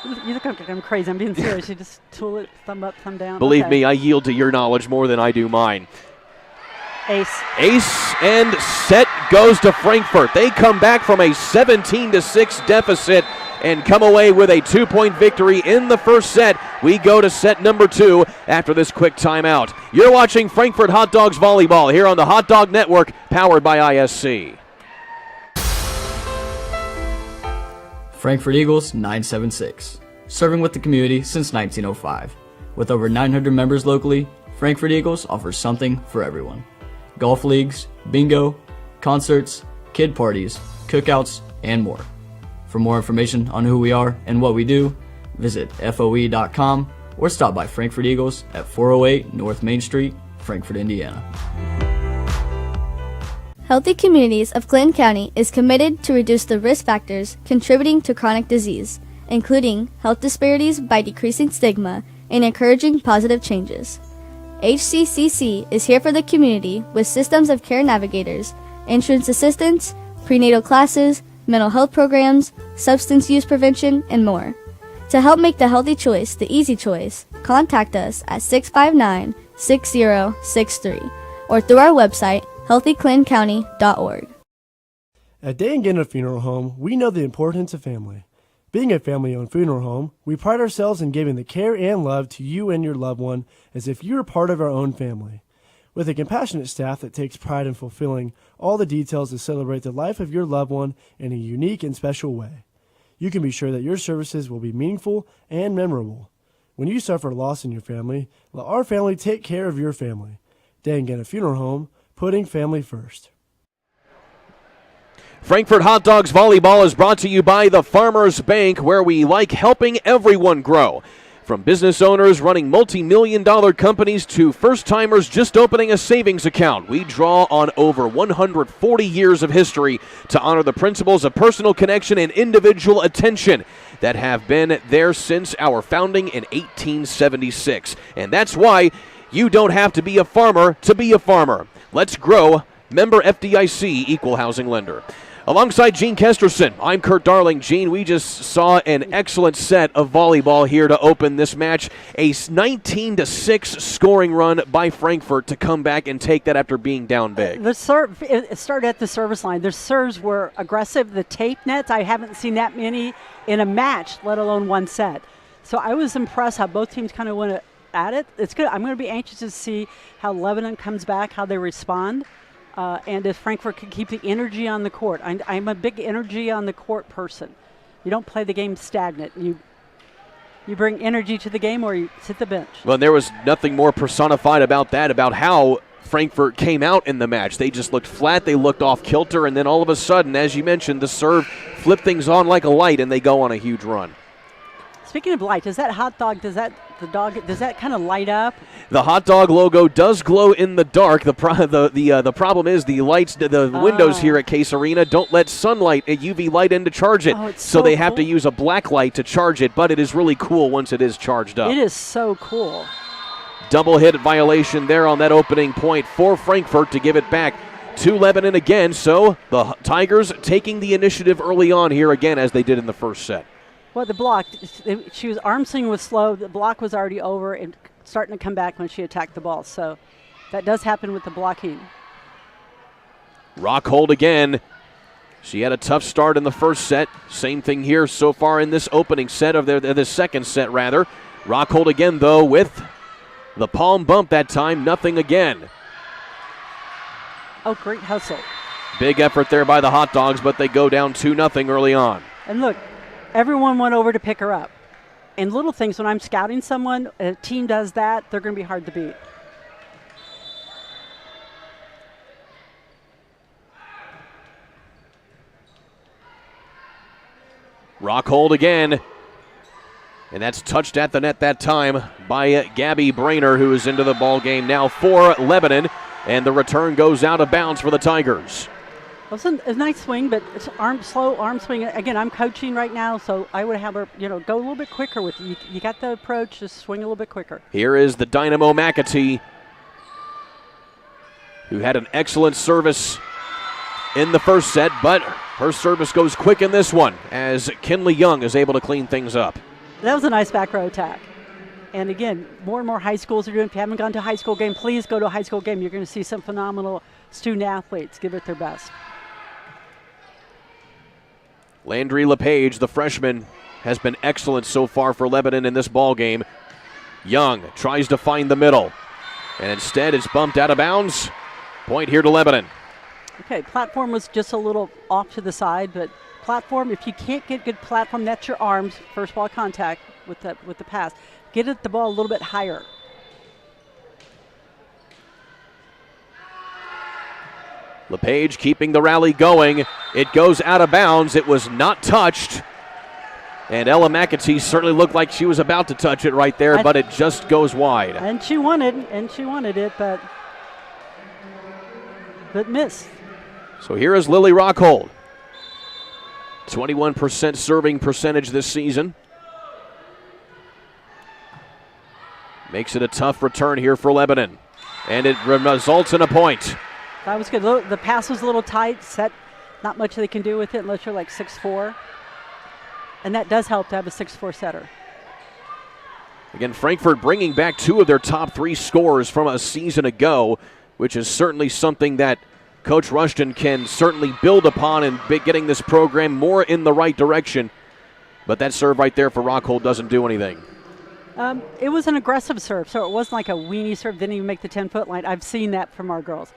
You look like I'm crazy. I'm being serious. You just tool it, thumb up, thumb down. Believe me, I yield to your knowledge more than I do mine. Ace. Ace, and set goes to Frankfort. They come back from a 17-6 deficit and come away with a 2-point victory in the first set. We go to set number 2 after this quick timeout. You're watching Frankfort Hot Dogs Volleyball here on the Hot Dog Network, powered by ISC. Frankfort Eagles 976, serving with the community since 1905. With over 900 members locally, Frankfort Eagles offers something for everyone. Golf leagues, bingo, concerts, kid parties, cookouts, and more. For more information on who we are and what we do, visit FOE.com or stop by Frankfort Eagles at 408 North Main Street, Frankfort, Indiana. Healthy Communities of Clinton County is committed to reduce the risk factors contributing to chronic disease, including health disparities by decreasing stigma and encouraging positive changes. HCCC is here for the community with systems of care navigators, insurance assistance, prenatal classes, mental health programs, substance use prevention, and more. To help make the healthy choice the easy choice, contact us at 659-6063 or through our website, healthyclintoncounty.org. At Day and Gannett Funeral Home, we know the importance of family. Being a family-owned funeral home, we pride ourselves in giving the care and love to you and your loved one as if you were part of our own family. With a compassionate staff that takes pride in fulfilling all the details to celebrate the life of your loved one in a unique and special way, you can be sure that your services will be meaningful and memorable. When you suffer loss in your family, let our family take care of your family. Day and Gannett Funeral Home, putting family first. Frankfort Hot Dogs Volleyball is brought to you by the Farmers Bank, where we like helping everyone grow. From business owners running multi-million-dollar companies to first-timers just opening a savings account, we draw on over 140 years of history to honor the principles of personal connection and individual attention that have been there since our founding in 1876. And that's why you don't have to be a farmer to be a farmer. Let's grow. Member FDIC, Equal Housing Lender. Alongside Gene Kesterson, I'm Kurt Darling. Gene, we just saw an excellent set of volleyball here to open this match. A 19-6 scoring run by Frankfort to come back and take that after being down big. The serve, it started at the service line. Their serves were aggressive. The tape nets, I haven't seen that many in a match, let alone one set. So I was impressed how both teams kind of went at it. It's good. I'm going to be anxious to see how Lebanon comes back, how they respond. And if Frankfort can keep the energy on the court. I'm a big energy on the court person. You don't play the game stagnant. You bring energy to the game or you sit the bench. Well, there was nothing more personified about that, about how Frankfort came out in the match. They just looked flat. They looked off kilter. And then all of a sudden, as you mentioned, the serve flipped things on like a light, and they go on a huge run. Speaking of light, does that hot dog, does that kind of light up? The hot dog logo does glow in the dark. The problem is the lights, the windows here at Case Arena don't let sunlight, a UV light in to charge it. So they have to use a black light to charge it, but it is really cool once it is charged up. It is so cool. Double hit violation there on that opening point for Frankfort to give it back to Lebanon again. So the Tigers taking the initiative early on here again as they did in the first set. Well, the block, she was arm swing was slow. The block was already over and starting to come back when she attacked the ball. So that does happen with the blocking. Rockhold again. She had a tough start in the first set. Same thing here so far in this opening set of the second set rather. Rockhold again though with the palm bump that time. Nothing again. Oh, great hustle. Big effort there by the Hot Dogs, but they go down 2-0 early on. And look. Everyone went over to pick her up. And little things, when I'm scouting someone, a team does that, they're going to be hard to beat. Rockhold again. And that's touched at the net that time by Gabby Brainer, who is into the ball game now for Lebanon. And the return goes out of bounds for the Tigers. It was a nice swing, but it's slow arm swing. Again, I'm coaching right now, so I would have her, go a little bit quicker with it. You got the approach, just swing a little bit quicker. Here is the Dynamo McAtee, who had an excellent service in the first set, but her service goes quick in this one as Kinley Young is able to clean things up. That was a nice back row attack. And again, more and more high schools are doing. If you haven't gone to a high school game, please go to a high school game. You're going to see some phenomenal student athletes give it their best. Landry LePage, the freshman, has been excellent so far for Lebanon in this ball game. Young tries to find the middle, and instead it's bumped out of bounds. Point here to Lebanon. Okay, platform was just a little off to the side, but platform, if you can't get good platform, that's your arms, first ball contact with the pass. Get the ball a little bit higher. LePage keeping the rally going. It goes out of bounds. It was not touched. And Ella McAtee certainly looked like she was about to touch it right there, but it just goes wide. And she wanted it, but missed. So here is Lily Rockhold. 21% serving percentage this season. Makes it a tough return here for Lebanon. And it results in a point. That was good. The pass was a little tight. Set, not much they can do with it unless you're like 6'4". And that does help to have a 6'4" setter. Again, Frankfort bringing back 2 of their top 3 scorers from a season ago, which is certainly something that Coach Rushton can certainly build upon and getting this program more in the right direction. But that serve right there for Rockhold doesn't do anything. It was an aggressive serve, so it wasn't like a weenie serve. Didn't even make the 10-foot line. I've seen that from our girls.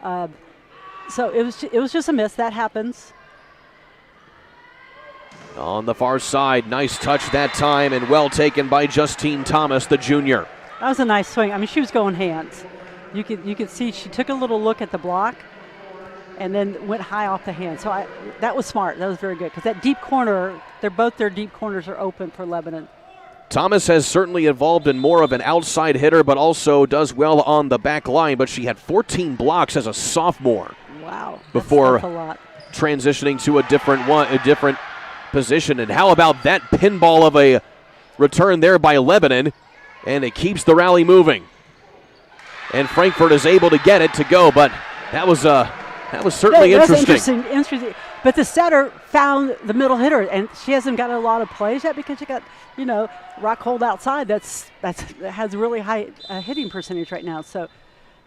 So it was just a miss. That happens. On the far side, nice touch that time and well taken by Justine Thomas, the junior. That was a nice swing. I mean, she was going hands. You could see she took a little look at the block and then went high off the hand. So that was smart. That was very good because that deep corner, their deep corners are open for Lebanon. Thomas has certainly evolved in more of an outside hitter, but also does well on the back line. But she had 14 blocks as a sophomore. Wow. Before that's a lot. Transitioning to a different position. And how about that pinball of a return there by Lebanon? And it keeps the rally moving. And Frankfort is able to get it to go, but that was certainly interesting. But the setter found the middle hitter, and she hasn't got a lot of plays yet because she got, Rockhold outside. That has really high hitting percentage right now. So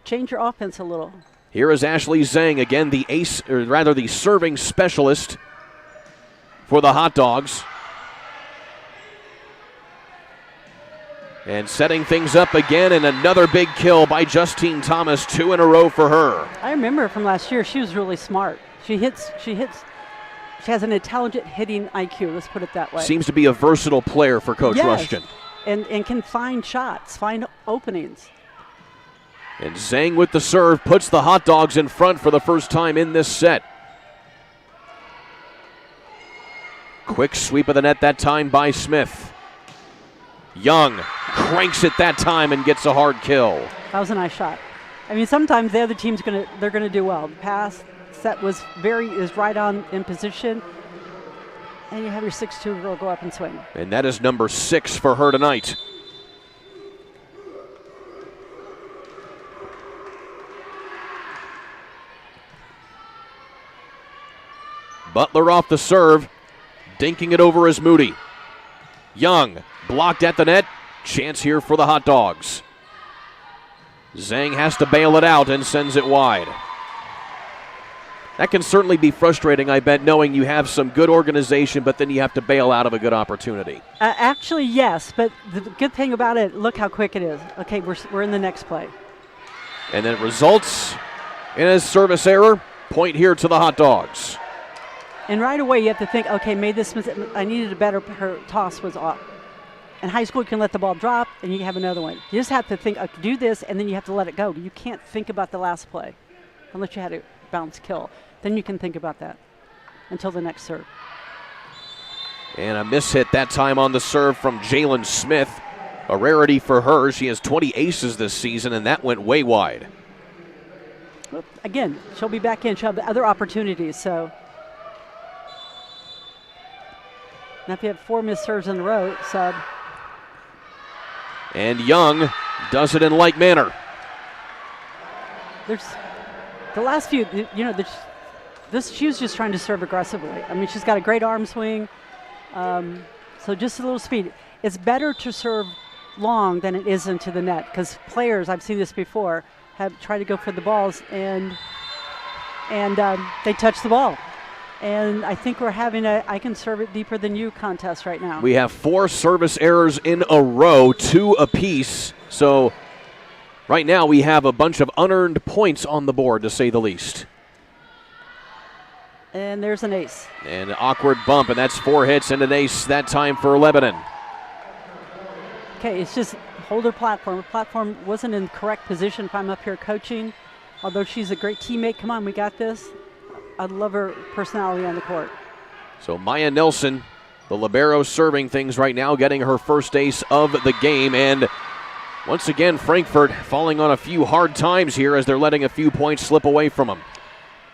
change your offense a little. Here is Ashley Zhang again, the ace, or rather the serving specialist for the Hot Dogs. And setting things up again, and another big kill by Justine Thomas, 2 in a row for her. I remember from last year, she was really smart. She has an intelligent hitting IQ, let's put it that way. Seems to be a versatile player for Coach Rushton. And can find shots, find openings. And Zhang with the serve puts the Hot Dogs in front for the first time in this set. Quick sweep of the net that time by Smith. Young cranks it that time and gets a hard kill. That was a nice shot. I mean, sometimes the other team's they're gonna do well. The pass set is right on in position, and you have your 6'2" girl go up and swing. And that is number 6 for her tonight. Butler off the serve, dinking it over as Moody. Young blocked at the net. Chance here for the Hot Dogs. Zhang has to bail it out and sends it wide. That can certainly be frustrating, I bet, knowing you have some good organization, but then you have to bail out of a good opportunity. Actually, yes, but the good thing about it, look how quick it is. Okay, we're in the next play. And then it results in a service error. Point here to the Hot Dogs. And right away you have to think, okay, made this mistake. I needed a better, her toss was off. In high school, you can let the ball drop, and you have another one. You just have to think, okay, do this, and then you have to let it go. You can't think about the last play unless you had a bounce kill. Then you can think about that until the next serve. And a mishit that time on the serve from Jalen Smith. A rarity for her. She has 20 aces this season, and that went way wide. Well, again, she'll be back in. She'll have other opportunities. So now if you have 4 missed serves in a row, sub. And Young does it in like manner. There's the last few, she was just trying to serve aggressively. I mean, she's got a great arm swing, so just a little speed. It's better to serve long than it is into the net, because players, I've seen this before, have tried to go for the balls and they touch the ball. And I think we're having a I can serve it deeper than you contest right now. We have 4 service errors in a row, 2 apiece. So right now we have a bunch of unearned points on the board, to say the least. And there's an ace. An awkward bump, and that's 4 hits and an ace that time for Lebanon. Okay, it's just hold her platform. Her platform wasn't in the correct position if I'm up here coaching. Although she's a great teammate. Come on, we got this. I love her personality on the court. So Maya Nelson, the libero, serving things right now, getting her first ace of the game. And once again, Frankfort falling on a few hard times here as they're letting a few points slip away from them.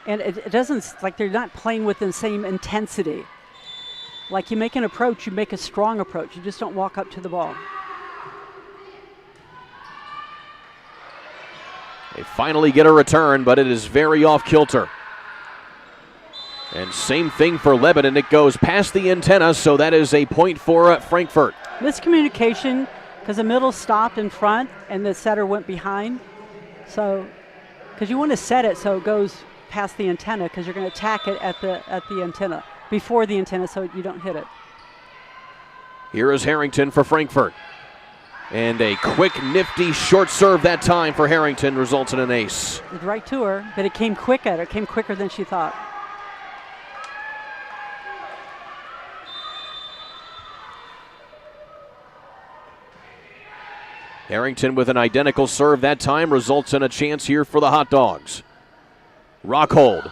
And it doesn't, like they're not playing with the same intensity. Like you make an approach, you make a strong approach. You just don't walk up to the ball. They finally get a return, but it is very off kilter. And same thing for Lebanon. It goes past the antenna, so that is a point for Frankfort. Miscommunication, because the middle stopped in front and the setter went behind. So, because you want to set it so it goes past the antenna, because you're going to attack it at the antenna, before the antenna, so you don't hit it. Here is Harrington for Frankfort. And a quick, nifty short serve that time for Harrington results in an ace. It's right to her, but it came quick at her. It came quicker than she thought. Harrington with an identical serve that time results in a chance here for the Hot Dogs. Rockhold.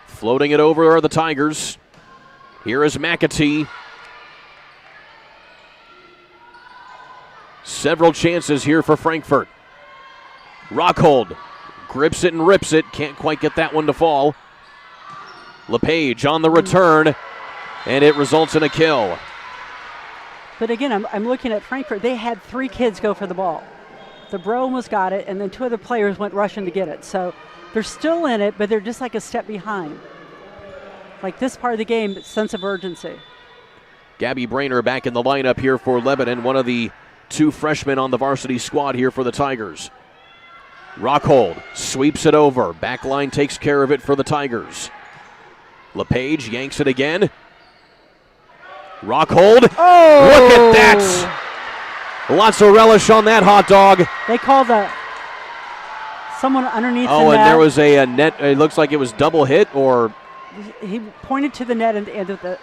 Floating it over are the Tigers. Here is McAtee. Several chances here for Frankfort. Rockhold grips it and rips it. Can't quite get that one to fall. LePage on the return, and it results in a kill. But again, I'm looking at Frankfort. They had 3 kids go for the ball. The bro almost got it, and then 2 other players went rushing to get it. So they're still in it, but they're just like a step behind. Like this part of the game, sense of urgency. Gabby Brainer back in the lineup here for Lebanon, one of the 2 freshmen on the varsity squad here for the Tigers. Rockhold sweeps it over. Backline takes care of it for the Tigers. LePage yanks it again. Rockhold. Oh! Look at that. Lots of relish on that hot dog. They called someone underneath the net. Oh, and there was a net. It looks like it was double hit, or he pointed to the net and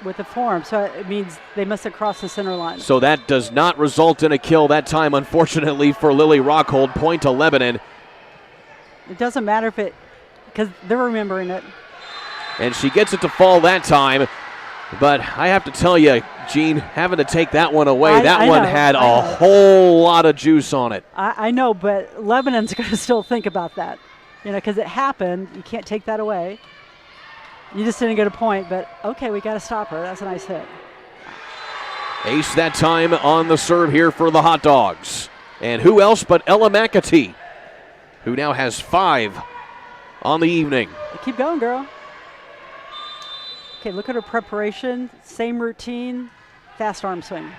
with the forearm, so it means they must have crossed the center line. So that does not result in a kill that time, unfortunately, for Lily Rockhold. Point to Lebanon. It doesn't matter because they're remembering it. And she gets it to fall that time. But I have to tell you, Gene, having to take that one away, that one had a whole lot of juice on it. I know, but Lebanon's going to still think about that, because it happened. You can't take that away. You just didn't get a point, but okay, we got to stop her. That's a nice hit. Ace that time on the serve here for the Hot Dogs. And who else but Ella McAtee, who now has 5 on the evening. Keep going, girl. Okay, look at her preparation. Same routine, fast arm swing.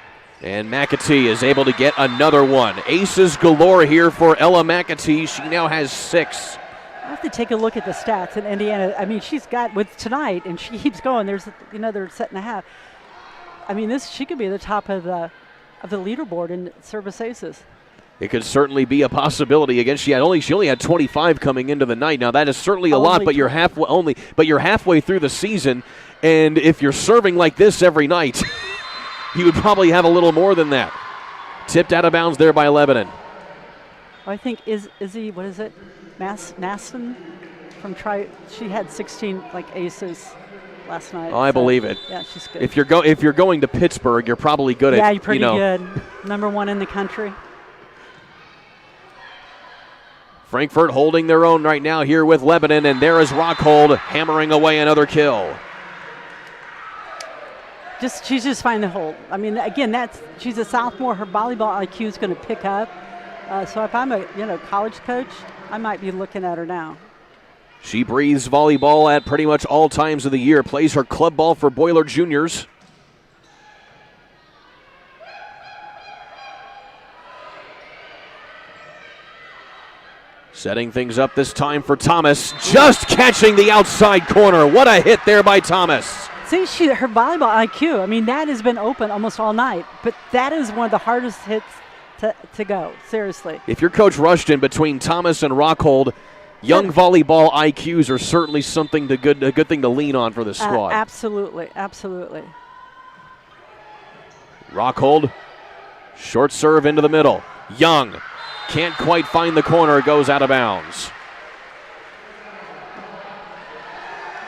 And McAtee is able to get another one. Aces galore here for Ella McAtee. She now has 6. I have to take a look at the stats in Indiana. I mean, she's got with tonight, and she keeps going. There's another set and a half. I mean, she could be at the top of the leaderboard in service aces. It could certainly be a possibility. Again, she only had 25 coming into the night. Now that is certainly a lot, but you're halfway through the season, and if you're serving like this every night, you would probably have a little more than that. Tipped out of bounds there by Lebanon. I think Izzy, what is it? Maston from she had 16 aces last night. Oh, I believe it. Yeah, she's good. If you're going to Pittsburgh, you're probably good yeah, at. you're pretty good. Number 1 in the country. Frankfort holding their own right now here with Lebanon, and there is Rockhold hammering away another kill. She's just finding the hole. I mean, again, she's a sophomore. Her volleyball IQ is going to pick up. So if I'm a college coach, I might be looking at her now. She breathes volleyball at pretty much all times of the year. Plays her club ball for Boiler Juniors. Setting things up this time for Thomas. Just catching the outside corner. What a hit there by Thomas. See, her volleyball IQ, I mean, that has been open almost all night. But that is one of the hardest hits to go, seriously. If you're Coach Rushton, between Thomas and Rockhold, young volleyball IQs are certainly something a good thing to lean on for this squad. Absolutely, absolutely. Rockhold, short serve into the middle. Young can't quite find the corner, goes out of bounds.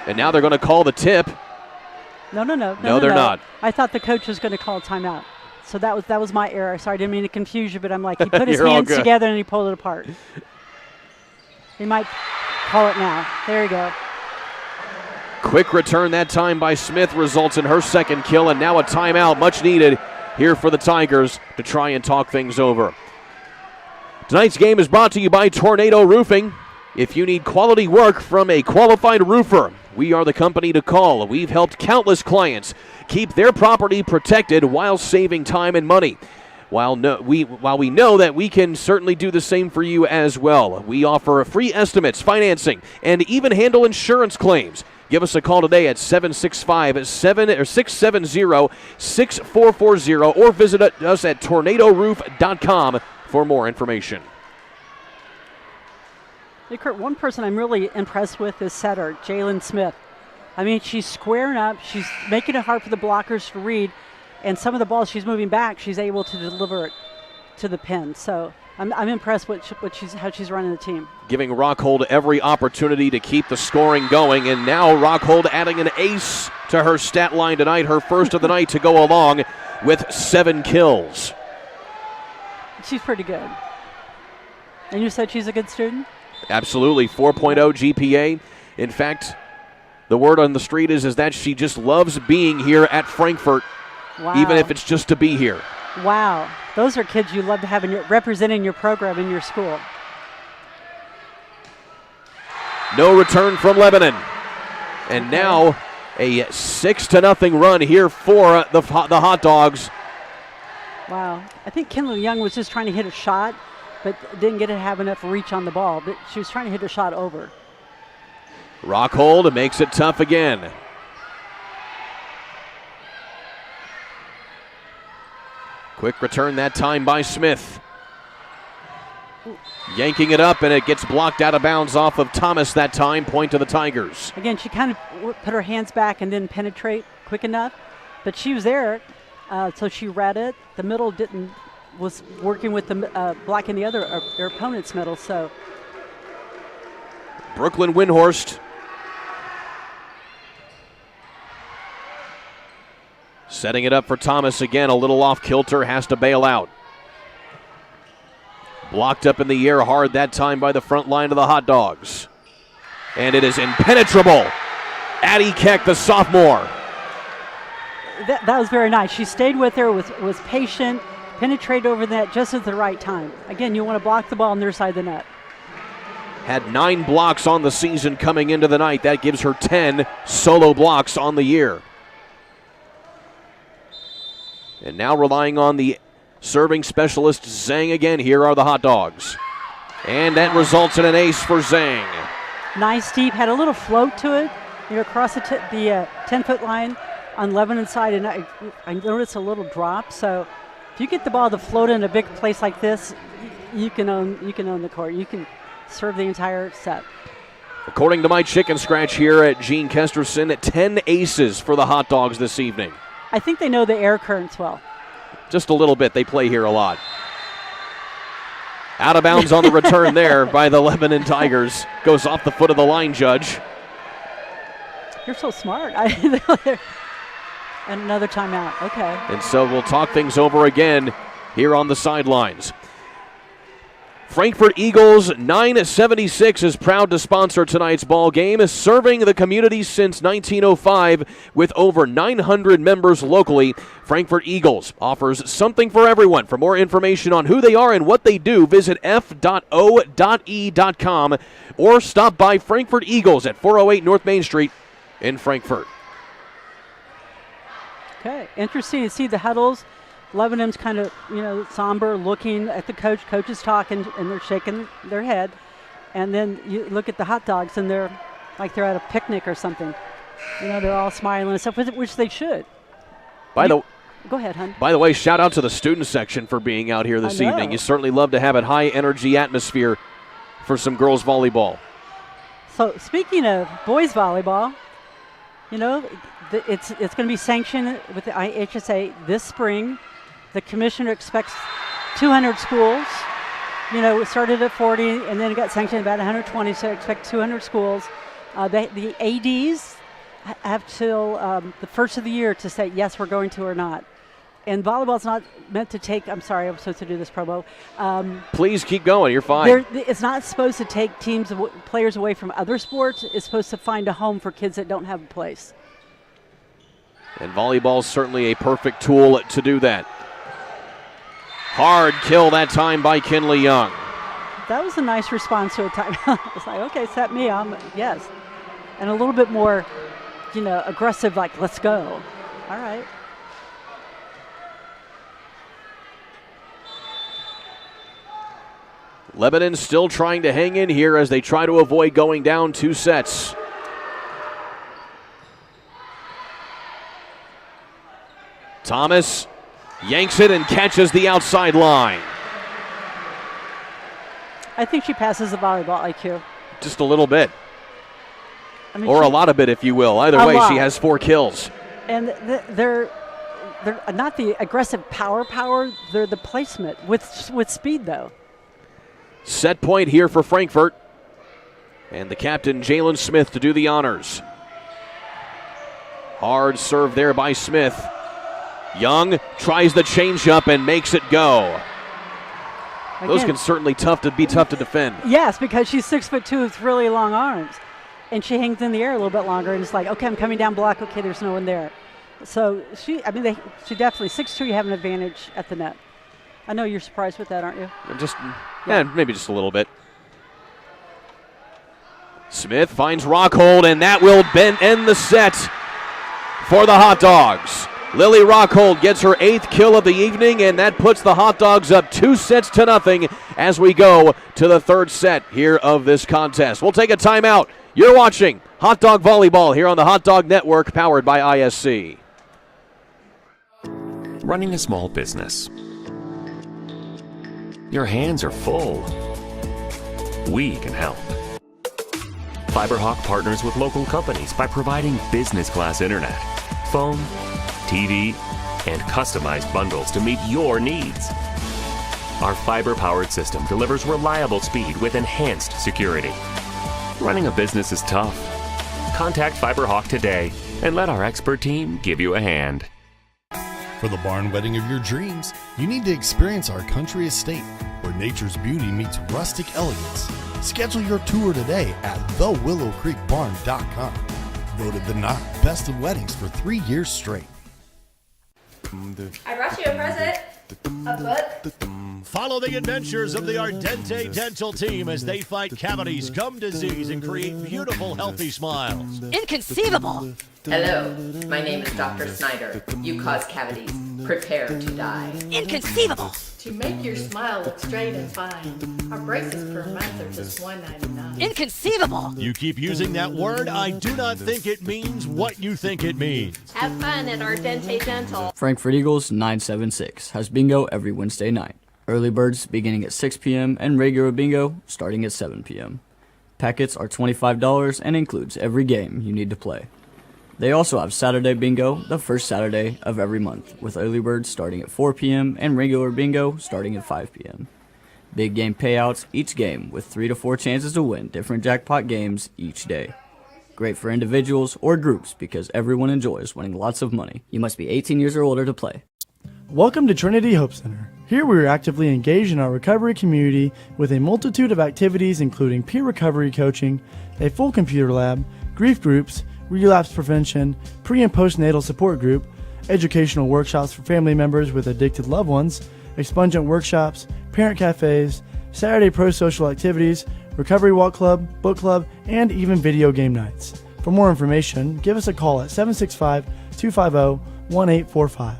And now they're going to call the tip. No, they're not. I thought the coach was going to call a timeout. So that was my error. Sorry, I didn't mean to confuse you, but I'm like, he put his hands together and he pulled it apart. He might call it now. There you go. Quick return that time by Smith results in her second kill, and now a timeout, much needed here for the Tigers to try and talk things over. Tonight's game is brought to you by Tornado Roofing. If you need quality work from a qualified roofer, we are the company to call. We've helped countless clients keep their property protected while saving time and money. While we know that we can certainly do the same for you as well. We offer free estimates, financing, and even handle insurance claims. Give us a call today at 670-6440 or visit us at tornadoroof.com for more information. Hey, Kurt, one person I'm really impressed with is setter, Jalen Smith. I mean, she's squaring up. She's making it hard for the blockers to read. And some of the balls she's moving back, she's able to deliver it to the pin. So I'm impressed with how she's running the team. Giving Rockhold every opportunity to keep the scoring going. And now Rockhold adding an ace to her stat line tonight, her first of the night to go along with 7 kills. She's pretty good. And you said she's a good student? Absolutely. 4.0 GPA. In fact, the word on the street is that she just loves being here at Frankfort. Wow. Even if it's just to be here. Wow. Those are kids you love to have representing your program in your school. No return from Lebanon. And now a 6-0 run here for the Hot Dogs. Wow. I think Kinley Young was just trying to hit a shot, but didn't get to have enough reach on the ball. But she was trying to hit a shot over. Rockhold makes it tough again. Quick return that time by Smith. Yanking it up, and it gets blocked out of bounds off of Thomas that time. Point to the Tigers. Again, she kind of put her hands back and didn't penetrate quick enough, but she was there, so she read it. The middle was working with the blocking the other their opponent's middle. So Brooklyn Windhorst setting it up for Thomas again. A little off kilter, has to bail out. Blocked up in the air hard that time by the front line of the Hot Dogs. And it is impenetrable. Addie Keck, the sophomore. That was very nice. She stayed with her, was patient, penetrated over that just at the right time. Again, you want to block the ball on their side of the net. Had 9 blocks on the season coming into the night. That gives her 10 solo blocks on the year. And now relying on the serving specialist Zhang again. Here are the Hot Dogs. And that results in an ace for Zhang. Nice deep, had a little float to it, across the 10-foot line on Lebanon's side, and I noticed a little drop. So if you get the ball to float in a big place like this, you can own the court. You can serve the entire set. According to my chicken scratch here at Gene Kesterson, 10 aces for the Hot Dogs this evening. I think they know the air currents well. Just a little bit. They play here a lot. Out of bounds on the return there by the Lebanon Tigers. Goes off the foot of the line judge. You're so smart. And another timeout. Okay. And so we'll talk things over again here on the sidelines. Frankfort Eagles 976 is proud to sponsor tonight's ball game, serving the community since 1905 with over 900 members locally. Frankfort Eagles offers something for everyone. For more information on who they are and what they do, visit f.o.e.com or stop by Frankfort Eagles at 408 North Main Street in Frankfort. Okay, interesting to see the huddles. Lebanon's kind of, somber, looking at the coach. Coach is talking, and they're shaking their head. And then you look at the hot dogs, and they're like they're at a picnic or something. They're all smiling and stuff, which they should. Go ahead, hon. By the way, shout out to the student section for being out here this evening. You certainly love to have a high-energy atmosphere for some girls volleyball. So speaking of boys volleyball, it's going to be sanctioned with the IHSA this spring. The commissioner expects 200 schools. It started at 40 and then it got sanctioned about 120, so I expect 200 schools. The ADs have till the first of the year to say, yes, we're going to or not. And volleyball's not meant to take, I'm sorry, I'm supposed to do this promo. Please keep going, you're fine. It's not supposed to take players away from other sports. It's supposed to find a home for kids that don't have a place. And volleyball is certainly a perfect tool to do that. Hard kill that time by Kinley Young. That was a nice response to a timeout. It's like, okay, set me on, yes. And a little bit more, aggressive, like, let's go. All right. Lebanon still trying to hang in here as they try to avoid going down 2 sets. Thomas yanks it and catches the outside line. I think she passes the volleyball IQ. Just a little bit. Or a lot of it, if you will. Either way, she has 4 kills. And they're not the aggressive power. They're the placement with speed, though. Set point here for Frankfort. And the captain, Jalen Smith, to do the honors. Hard serve there by Smith. Young tries the changeup and makes it go. Again, those can certainly be tough to defend. Yes, because she's 6'2" with really long arms. And she hangs in the air a little bit longer and it's like, okay, I'm coming down block. Okay, there's no one there. So she definitely, 6'2", you have an advantage at the net. I know you're surprised with that, aren't you? Maybe just a little bit. Smith finds Rockhold, and that will end the set for the Hot Dogs. Lily Rockhold gets her 8th kill of the evening, and that puts the Hot Dogs up 2-0 as we go to the 3rd set here of this contest. We'll take a timeout. You're watching Hot Dog Volleyball here on the Hot Dog Network, powered by ISC. Running a small business. Your hands are full. We can help. FiberHawk partners with local companies by providing business-class internet, phone, TV, and customized bundles to meet your needs. Our fiber-powered system delivers reliable speed with enhanced security. Running a business is tough. Contact FiberHawk today and let our expert team give you a hand. For the barn wedding of your dreams, you need to experience our country estate, where nature's beauty meets rustic elegance. Schedule your tour today at thewillowcreekbarn.com. Voted the best of weddings for 3 years straight. I brought you a present. A book. Follow the adventures of the Ardente Dental team as they fight cavities, gum disease, and create beautiful, healthy smiles. Inconceivable. Hello, my name is Dr. Snyder. You cause cavities. Prepare to die. Inconceivable. To make your smile look straight and fine, our braces per month are just $1.99. Inconceivable. You keep using that word, I do not think it means what you think it means. Have fun at Ardente Dental. Frankfort Eagles 976 has bingo every Wednesday night. Early birds beginning at 6 p.m. and regular bingo starting at 7 p.m. Packets are $25 and includes every game you need to play. They also have Saturday bingo the first Saturday of every month, with early birds starting at 4 p.m. and regular bingo starting at 5 p.m. Big game payouts each game with 3 to 4 chances to win different jackpot games each day. Great for individuals or groups because everyone enjoys winning lots of money. You must be 18 years or older to play. Welcome to Trinity Hope Center. Here we are actively engaged in our recovery community with a multitude of activities including peer recovery coaching, a full computer lab, grief groups, relapse prevention, pre- and postnatal support group, educational workshops for family members with addicted loved ones, expungent workshops, parent cafes, Saturday pro-social activities, recovery walk club, book club, and even video game nights. For more information, give us a call at 765-250-1845.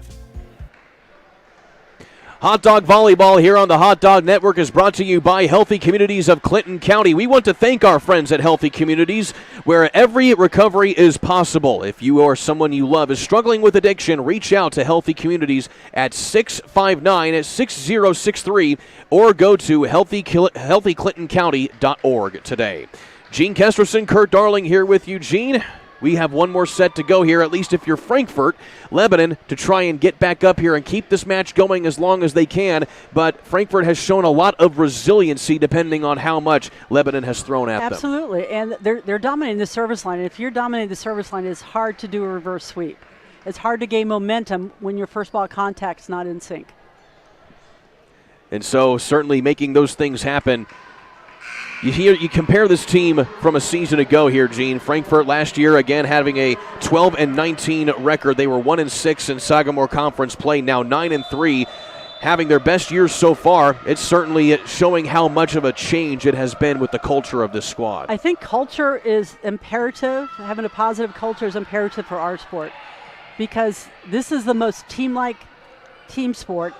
Hot Dog Volleyball here on the Hot Dog Network is brought to you by Healthy Communities of Clinton County. We want to thank our friends at Healthy Communities, where every recovery is possible. If you or someone you love is struggling with addiction, reach out to Healthy Communities at 659-6063 or go to healthyclintoncounty.org today. Gene Kesterson, Kurt Darling here with you. Gene, we have one more set to go here, at least if you're Frankfort. Lebanon to try and get back up here and keep this match going as long as they can, but Frankfort has shown a lot of resiliency depending on how much Lebanon has thrown at them. Absolutely, and they're dominating the service line. And if you're dominating the service line, it's hard to do a reverse sweep. It's hard to gain momentum when your first ball contact's not in sync. And so certainly making those things happen. You compare this team from a season ago here, Gene. Frankfort last year, again, having a 12-19 record. They were 1-6 in Sagamore Conference play, now 9-3. Having their best years so far, it's certainly showing how much of a change it has been with the culture of this squad. I think culture is imperative. Having a positive culture is imperative for our sport because this is the most team-like team sport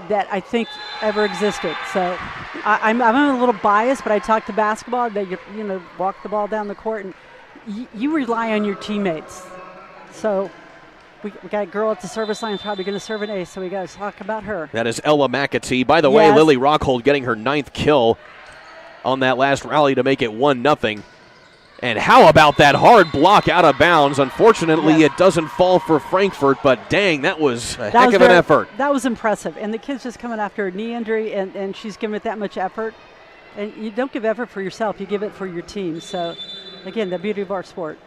that I think ever existed. So I'm a little biased, but I talk to basketball. They walk the ball down the court, and you rely on your teammates. So we got a girl at the service line probably going to serve an ace, so we got to talk about her. That is Ella McAtee. By the way, Lily Rockhold getting her 9th kill on that last rally to make it 1-0. And how about that hard block out of bounds? Unfortunately, it doesn't fall for Frankfort, but dang, that was a heck of an effort. That was impressive. And the kid's just coming after a knee injury, and she's giving it that much effort. And you don't give effort for yourself, you give it for your team. So, again, the beauty of our sport.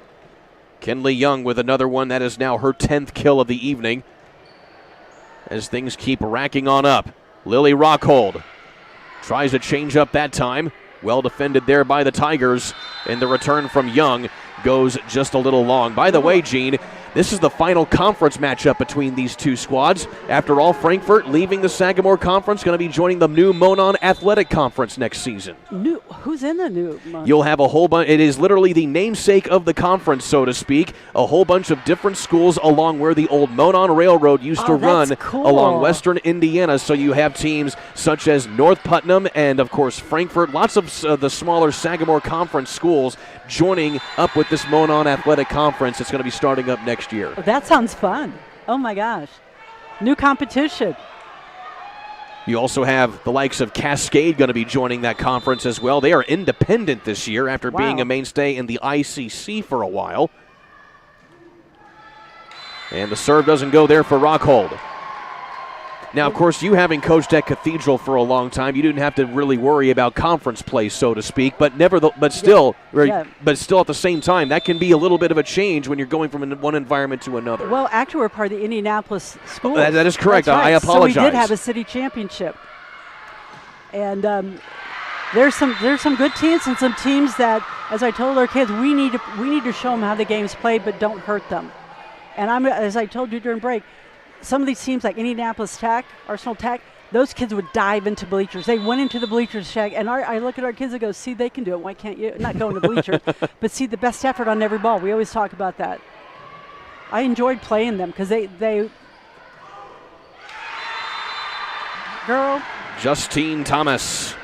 Kinley Young with another one. That is now her 10th kill of the evening as things keep racking on up. Lily Rockhold tries to change up that time. Well defended there by the Tigers, and the return from Young goes just a little long. By the way, Gene, this is the final conference matchup between these two squads. After all, Frankfort leaving the Sagamore Conference, going to be joining the new Monon Athletic Conference next season. Who's in the new Monon? You'll have a whole bunch. It is literally the namesake of the conference, so to speak. A whole bunch of different schools along where the old Monon Railroad used to run along western Indiana. So you have teams such as North Putnam and, of course, Frankfort. Lots of the smaller Sagamore Conference schools joining up with this Monon Athletic Conference. It's going to be starting up next year. That sounds fun. Oh, my gosh. New competition. You also have the likes of Cascade going to be joining that conference as well. They are independent this year after being a mainstay in the ICC for a while. And the serve doesn't go there for Rockhold. Now, of course, you having coached at Cathedral for a long time, you didn't have to really worry about conference play, so to speak. But still at the same time, that can be a little bit of a change when you're going from one environment to another. Well, actually, we're part of the Indianapolis schools. That is correct. Right. I apologize. So we did have a city championship, and there's some good teams and some teams that, as I told our kids, we need to show them how the game's played, but don't hurt them. And as I told you during break. Some of these teams like Indianapolis Tech, Arsenal Tech, those kids would dive into bleachers. They went into the bleachers, Shaq, and I look at our kids and go, see, they can do it. Why can't you? Not go into bleachers, but see the best effort on every ball. We always talk about that. I enjoyed playing them because they girl. Justine Thomas.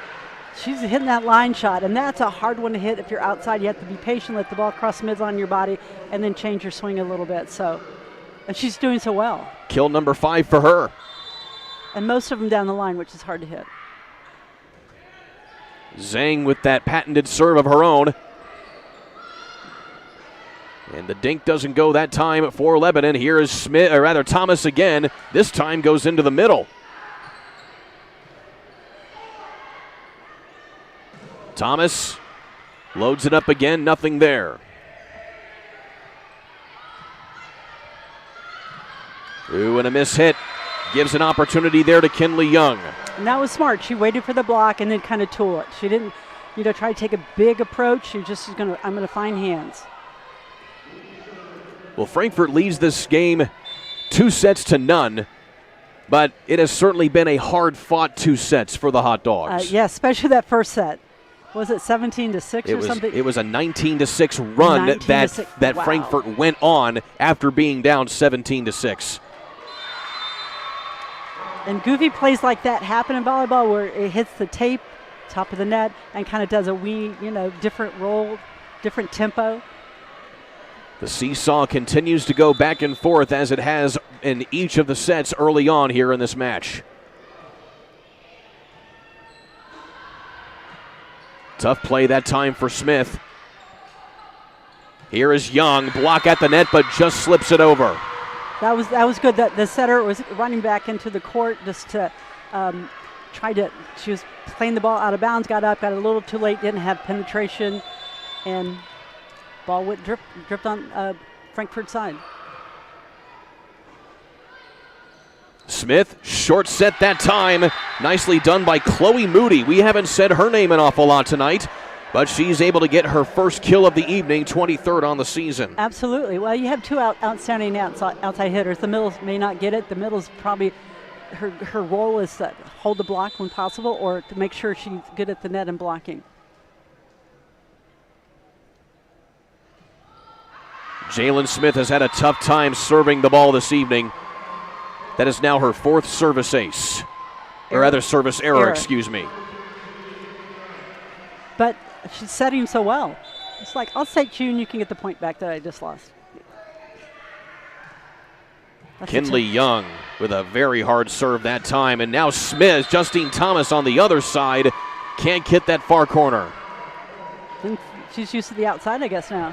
She's hitting that line shot, and that's a hard one to hit if you're outside. You have to be patient, let the ball cross the midline of your body, and then change your swing a little bit. And she's doing so well. Kill number 5 for her. And most of them down the line, which is hard to hit. Zhang with that patented serve of her own. And the dink doesn't go that time for Lebanon. Here is Thomas again. This time goes into the middle. Thomas loads it up again, nothing there. Ooh, and a miss hit. Gives an opportunity there to Kinley Young. And that was smart. She waited for the block and then kind of tool it. She didn't, try to take a big approach. She just is I'm going to find hands. Well, Frankfort leads this game 2-0, but it has certainly been a hard-fought 2 sets for the Hot Dogs. Yeah, especially that first set. Was it 17-6 or something? It was a 19-6 run that wow. Frankfort went on after being down 17-6. And goofy plays like that happen in volleyball where it hits the tape, top of the net, and kind of does a different roll, different tempo. The seesaw continues to go back and forth as it has in each of the sets early on here in this match. Tough play that time for Smith. Here is Young, block at the net, but just slips it over. That was good. The setter was running back into the court just to she was playing the ball out of bounds, got up, got a little too late, didn't have penetration, and ball went dripped on Frankfurt's side. Smith, short set that time. Nicely done by Chloe Moody. We haven't said her name an awful lot tonight, but she's able to get her first kill of the evening, 23rd on the season. Absolutely. Well, you have two outstanding outside hitters. The middle may not get it. The middle's probably her role is to hold the block when possible or to make sure she's good at the net and blocking. Jalen Smith has had a tough time serving the ball this evening. That is now her 4th service ace. Or rather, service error, excuse me. But she's setting so well. It's like, I'll set you and you can get the point back that I just lost. Kinley Young with a very hard serve that time. And now Smith, Justine Thomas on the other side, can't get that far corner. She's used to the outside, I guess, now.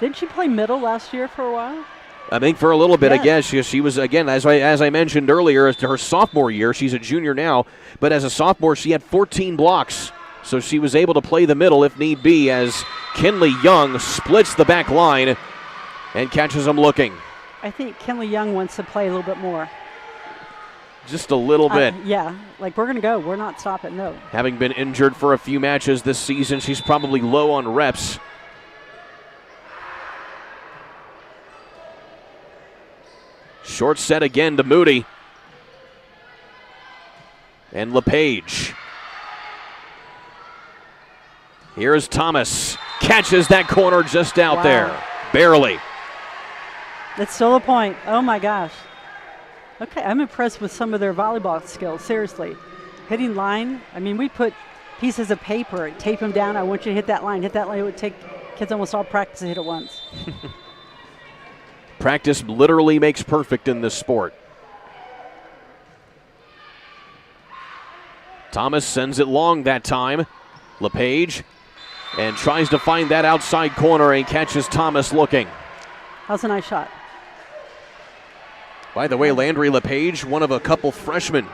Didn't she play middle last year for a while? I think for a little bit, I guess. She was, again, as I mentioned earlier, her sophomore year. She's a junior now. But as a sophomore, she had 14 blocks. So she was able to play the middle if need be as Kinley Young splits the back line and catches him looking. I think Kinley Young wants to play a little bit more. Just a little bit. Yeah, like we're going to go. We're not stopping, no. Having been injured for a few matches this season, she's probably low on reps. Short set again to Moody. And LePage. Here is Thomas. Catches that corner just out there. Barely. That's still a point. Oh, my gosh. Okay, I'm impressed with some of their volleyball skills, seriously. Hitting line, I mean, we put pieces of paper, tape them down. I want you to hit that line. Hit that line. It would take kids almost all practice to hit it once. Practice literally makes perfect in this sport. Thomas sends it long that time. LePage and tries to find that outside corner and catches Thomas looking. How's a nice shot? By the way, Landry LePage, one of a couple freshmen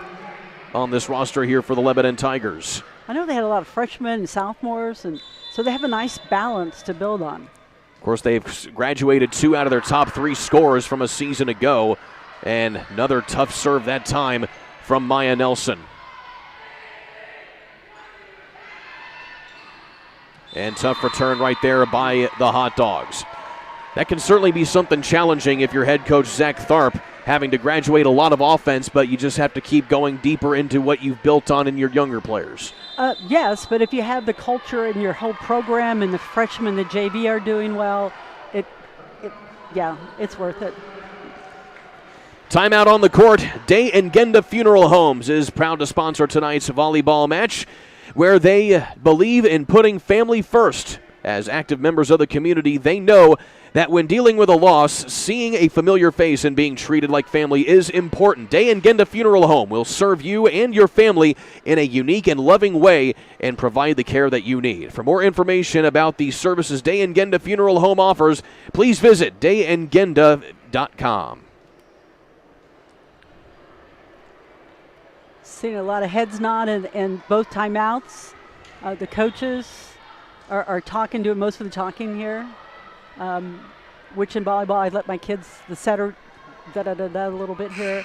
on this roster here for the Lebanon Tigers. I know they had a lot of freshmen and sophomores, and so they have a nice balance to build on. Of course, they've graduated 2 out of their top 3 scorers from a season ago, and another tough serve that time from Maya Nelson. And tough return right there by the Hot Dogs. That can certainly be something challenging if you're head coach Zach Tharp, having to graduate a lot of offense, but you just have to keep going deeper into what you've built on in your younger players. Yes, but if you have the culture in your whole program and the freshmen, the JV are doing well, it's worth it. Timeout on the court. Day and Genda Funeral Homes is proud to sponsor tonight's volleyball match, where they believe in putting family first. As active members of the community, they know that when dealing with a loss, seeing a familiar face and being treated like family is important. Day and Genda Funeral Home will serve you and your family in a unique and loving way and provide the care that you need. For more information about the services Day and Genda Funeral Home offers, please visit dayandgenda.com. Seeing a lot of heads nod and both timeouts. The coaches are talking, doing most of the talking here, which in volleyball I let my kids, the setter, da-da-da-da a little bit here.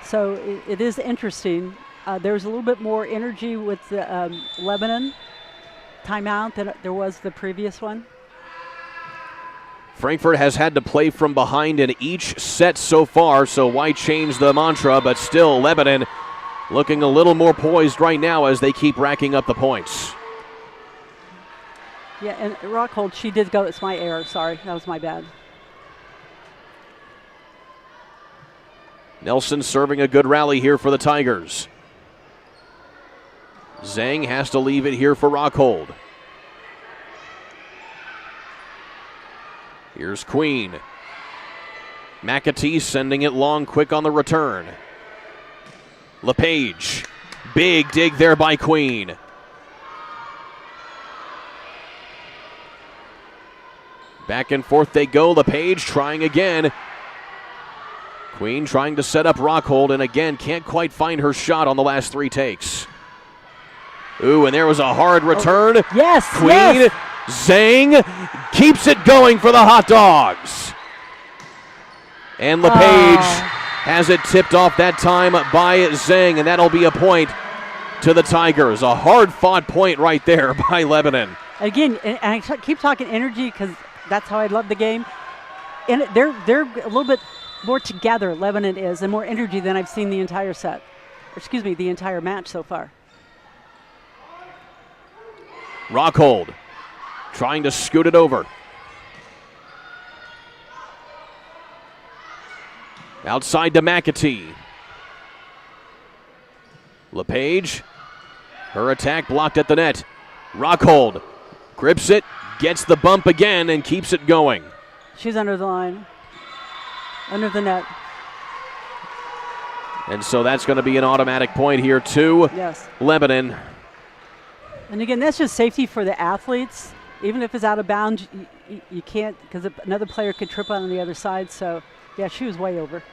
So it is interesting. There's a little bit more energy with the Lebanon timeout than there was the previous one. Frankfort has had to play from behind in each set so far, so why change the mantra? But still, Lebanon looking a little more poised right now as they keep racking up the points. Yeah, and Rockhold, she did go. It's my error. Sorry, that was my bad. Nelson serving a good rally here for the Tigers. Zhang has to leave it here for Rockhold. Here's Queen. McAtee sending it long, quick on the return. LePage. Big dig there by Queen. Back and forth they go. LePage trying again. Queen trying to set up Rockhold, and again can't quite find her shot on the last 3 takes. Ooh, and there was a hard return. Yes, Queen, yes. Zhang keeps it going for the Hot Dogs. And LePage has it tipped off that time by Zhang, and that'll be a point to the Tigers. A hard-fought point right there by Lebanon. Again, and I keep talking energy because that's how I love the game. And they're a little bit more together, Lebanon is, and more energy than I've seen the entire set. Excuse me, the entire match so far. Rockhold trying to scoot it over. Outside to McAtee. LePage. Her attack blocked at the net. Rockhold grips it, gets the bump again, and keeps it going. She's under the line. Under the net. And so that's going to be an automatic point here to Lebanon. And again, that's just safety for the athletes. Even if it's out of bounds, you can't, because another player could trip on the other side. So, yeah, she was way over.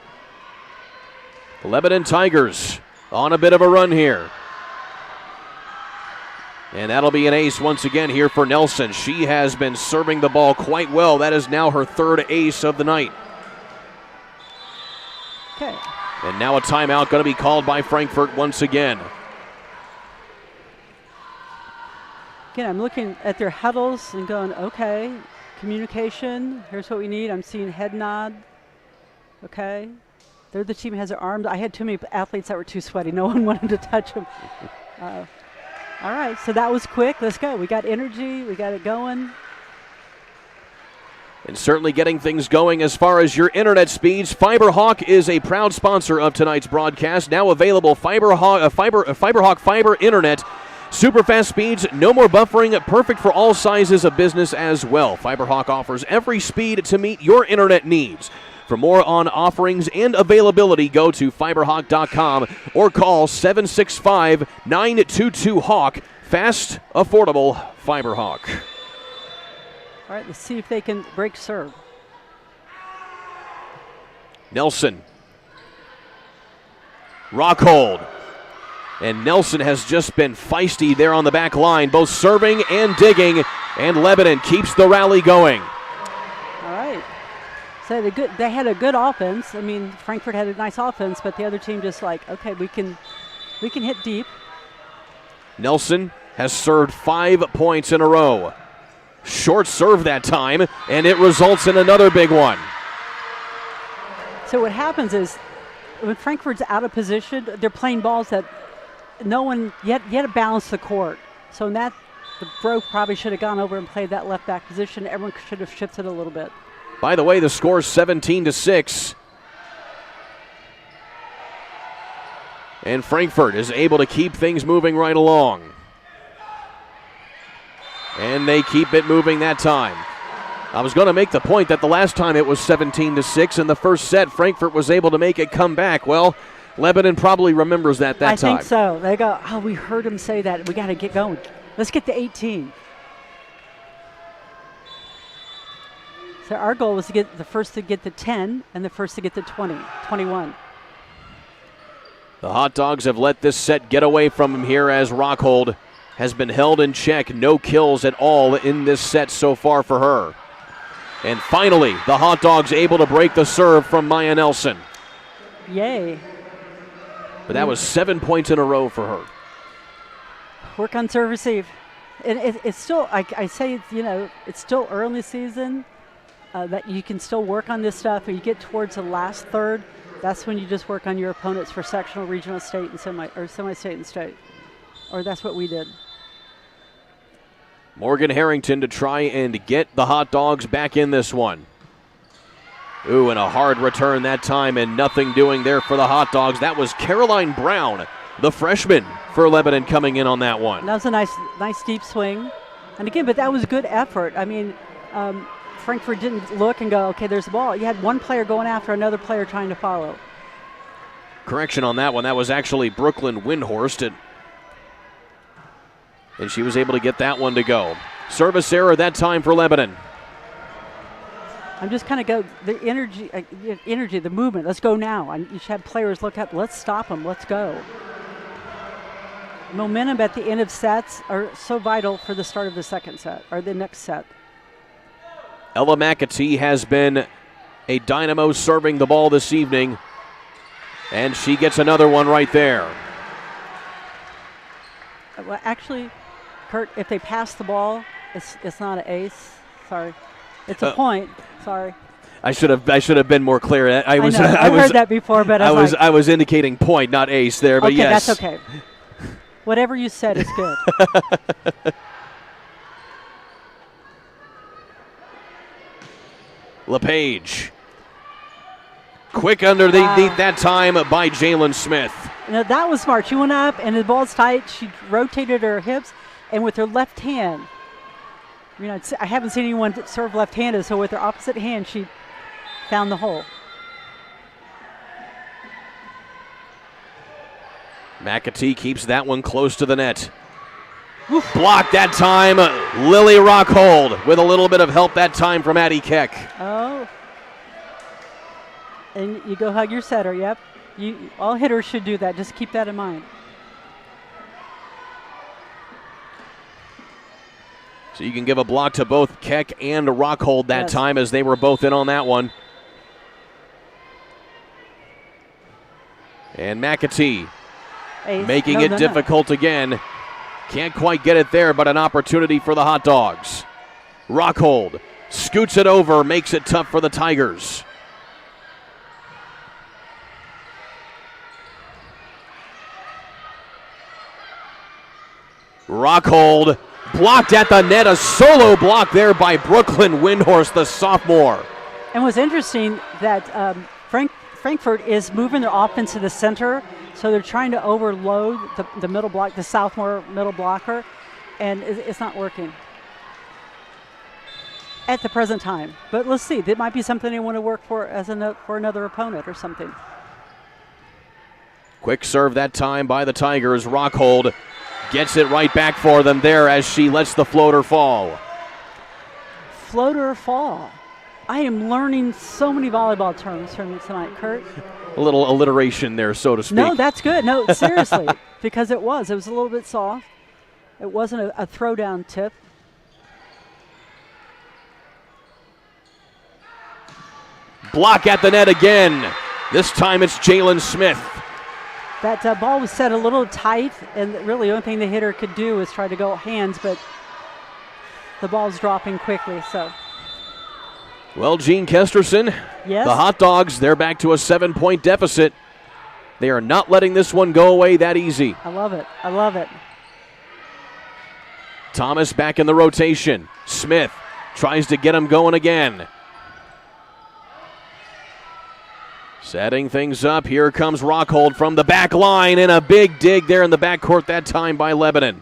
The Lebanon Tigers on a bit of a run here. And that'll be an ace once again here for Nelson. She has been serving the ball quite well. That is now her 3rd ace of the night. Okay. And now a timeout going to be called by Frankfort once again. Again, I'm looking at their huddles and going, okay, communication, here's what we need. I'm seeing head nod. Okay. They're the team that has their arms. I had too many athletes that were too sweaty. No one wanted to touch them. All right, so that was quick. Let's go. We got energy. We got it going. And certainly getting things going as far as your internet speeds. FiberHawk is a proud sponsor of tonight's broadcast. Now available FiberHawk Fiber Internet. Super fast speeds, no more buffering, perfect for all sizes of business as well. FiberHawk offers every speed to meet your internet needs. For more on offerings and availability, go to fiberhawk.com or call 765-922-HAWK. Fast, affordable FiberHawk. All right, let's see if they can break serve. Nelson. Rockhold. And Nelson has just been feisty there on the back line, both serving and digging, and Lebanon keeps the rally going. All right. So they had a good offense. I mean, Frankfort had a nice offense, but the other team just like, okay, we can hit deep. Nelson has served 5 points in a row. Short serve that time, and it results in another big one. So what happens is when Frankfurt's out of position, they're playing balls that no one yet to balance the court. So in that, the Bro probably should have gone over and played that left back position. Everyone should have shifted a little bit. By the way, the score is 17-6. And Frankfort is able to keep things moving right along. And they keep it moving that time. I was going to make the point that the last time it was 17-6 in the first set, Frankfort was able to make it come back. Well, Lebanon probably remembers that time. I think so. They go, oh, we heard him say that. We got to get going. Let's get to 18. So our goal was to get the first to get to 10 and the first to get to 21. The Hot Dogs have let this set get away from them here as Rockhold has been held in check. No kills at all in this set so far for her. And finally, the Hot Dogs able to break the serve from Maya Nelson. Yay. But that was 7 points in a row for her. Work on serve receive. And it's still, I say, it's still early in the season that you can still work on this stuff. When you get towards the last third, that's when you just work on your opponents for sectional, regional, state, and semi-state and state. Or that's what we did. Morgan Harrington to try and get the Hot Dogs back in this one. Ooh, and a hard return that time, and nothing doing there for the Hot Dogs. That was Caroline Brown, the freshman for Lebanon, coming in on that one. That was a nice deep swing. And again, but that was good effort. I mean, Frankfort didn't look and go, okay, there's the ball. You had one player going after another player trying to follow. Correction on that one. That was actually Brooklyn Windhorst. And she was able to get that one to go. Service error that time for Lebanon. I'm just kind of go the energy, the movement. Let's go now. You should have players look up. Let's stop them. Let's go. Momentum at the end of sets are so vital for the start of the second set or the next set. Ella McAtee has been a dynamo serving the ball this evening, and she gets another one right there. Well, actually, Kurt, if they pass the ball, it's not an ace. Sorry, it's a point. Sorry. I should have been more clear. I know. I've heard that before, but I was indicating point, not ace there. But okay, yes, that's okay. Whatever you said is good. LePage. Quick underneath that time by Jalen Smith. Now that was smart. She went up and the ball's tight. She rotated her hips, and with her left hand, I haven't seen anyone serve left-handed, so with her opposite hand, she found the hole. McAtee keeps that one close to the net. Blocked that time, Lily Rockhold with a little bit of help that time from Addie Keck. Oh. And you go hug your setter, yep. All hitters should do that. Just keep that in mind. So you can give a block to both Keck and Rockhold that time, as they were both in on that one. And McAtee making it difficult again. Can't quite get it there, but an opportunity for the Hot Dogs. Rockhold scoots it over, makes it tough for the Tigers. Rockhold blocked at the net, a solo block there by Brooklyn Windhorst, the sophomore. And what's interesting that Frankfort is moving their offense to the center, so they're trying to overload the middle block, the sophomore middle blocker, and it's not working at the present time. But let's see, that might be something they want to work for for another opponent or something. Quick serve that time by the Tigers. Rockhold gets it right back for them there as she lets the floater fall. Floater fall. I am learning so many volleyball terms from tonight, Kurt. A little alliteration there, so to speak. No, that's good. No, seriously, because it was a little bit soft. It wasn't a throwdown tip. Block at the net again. This time it's Jalen Smith. That ball was set a little tight, and really the only thing the hitter could do is try to go hands, but the ball's dropping quickly, so. Well, Gene Kesterson, yes? The Hot Dogs, they're back to a 7-point deficit. They are not letting this one go away that easy. I love it. I love it. Thomas back in the rotation. Smith tries to get him going again. Setting things up. Here comes Rockhold from the back line, and a big dig there in the backcourt that time by Lebanon.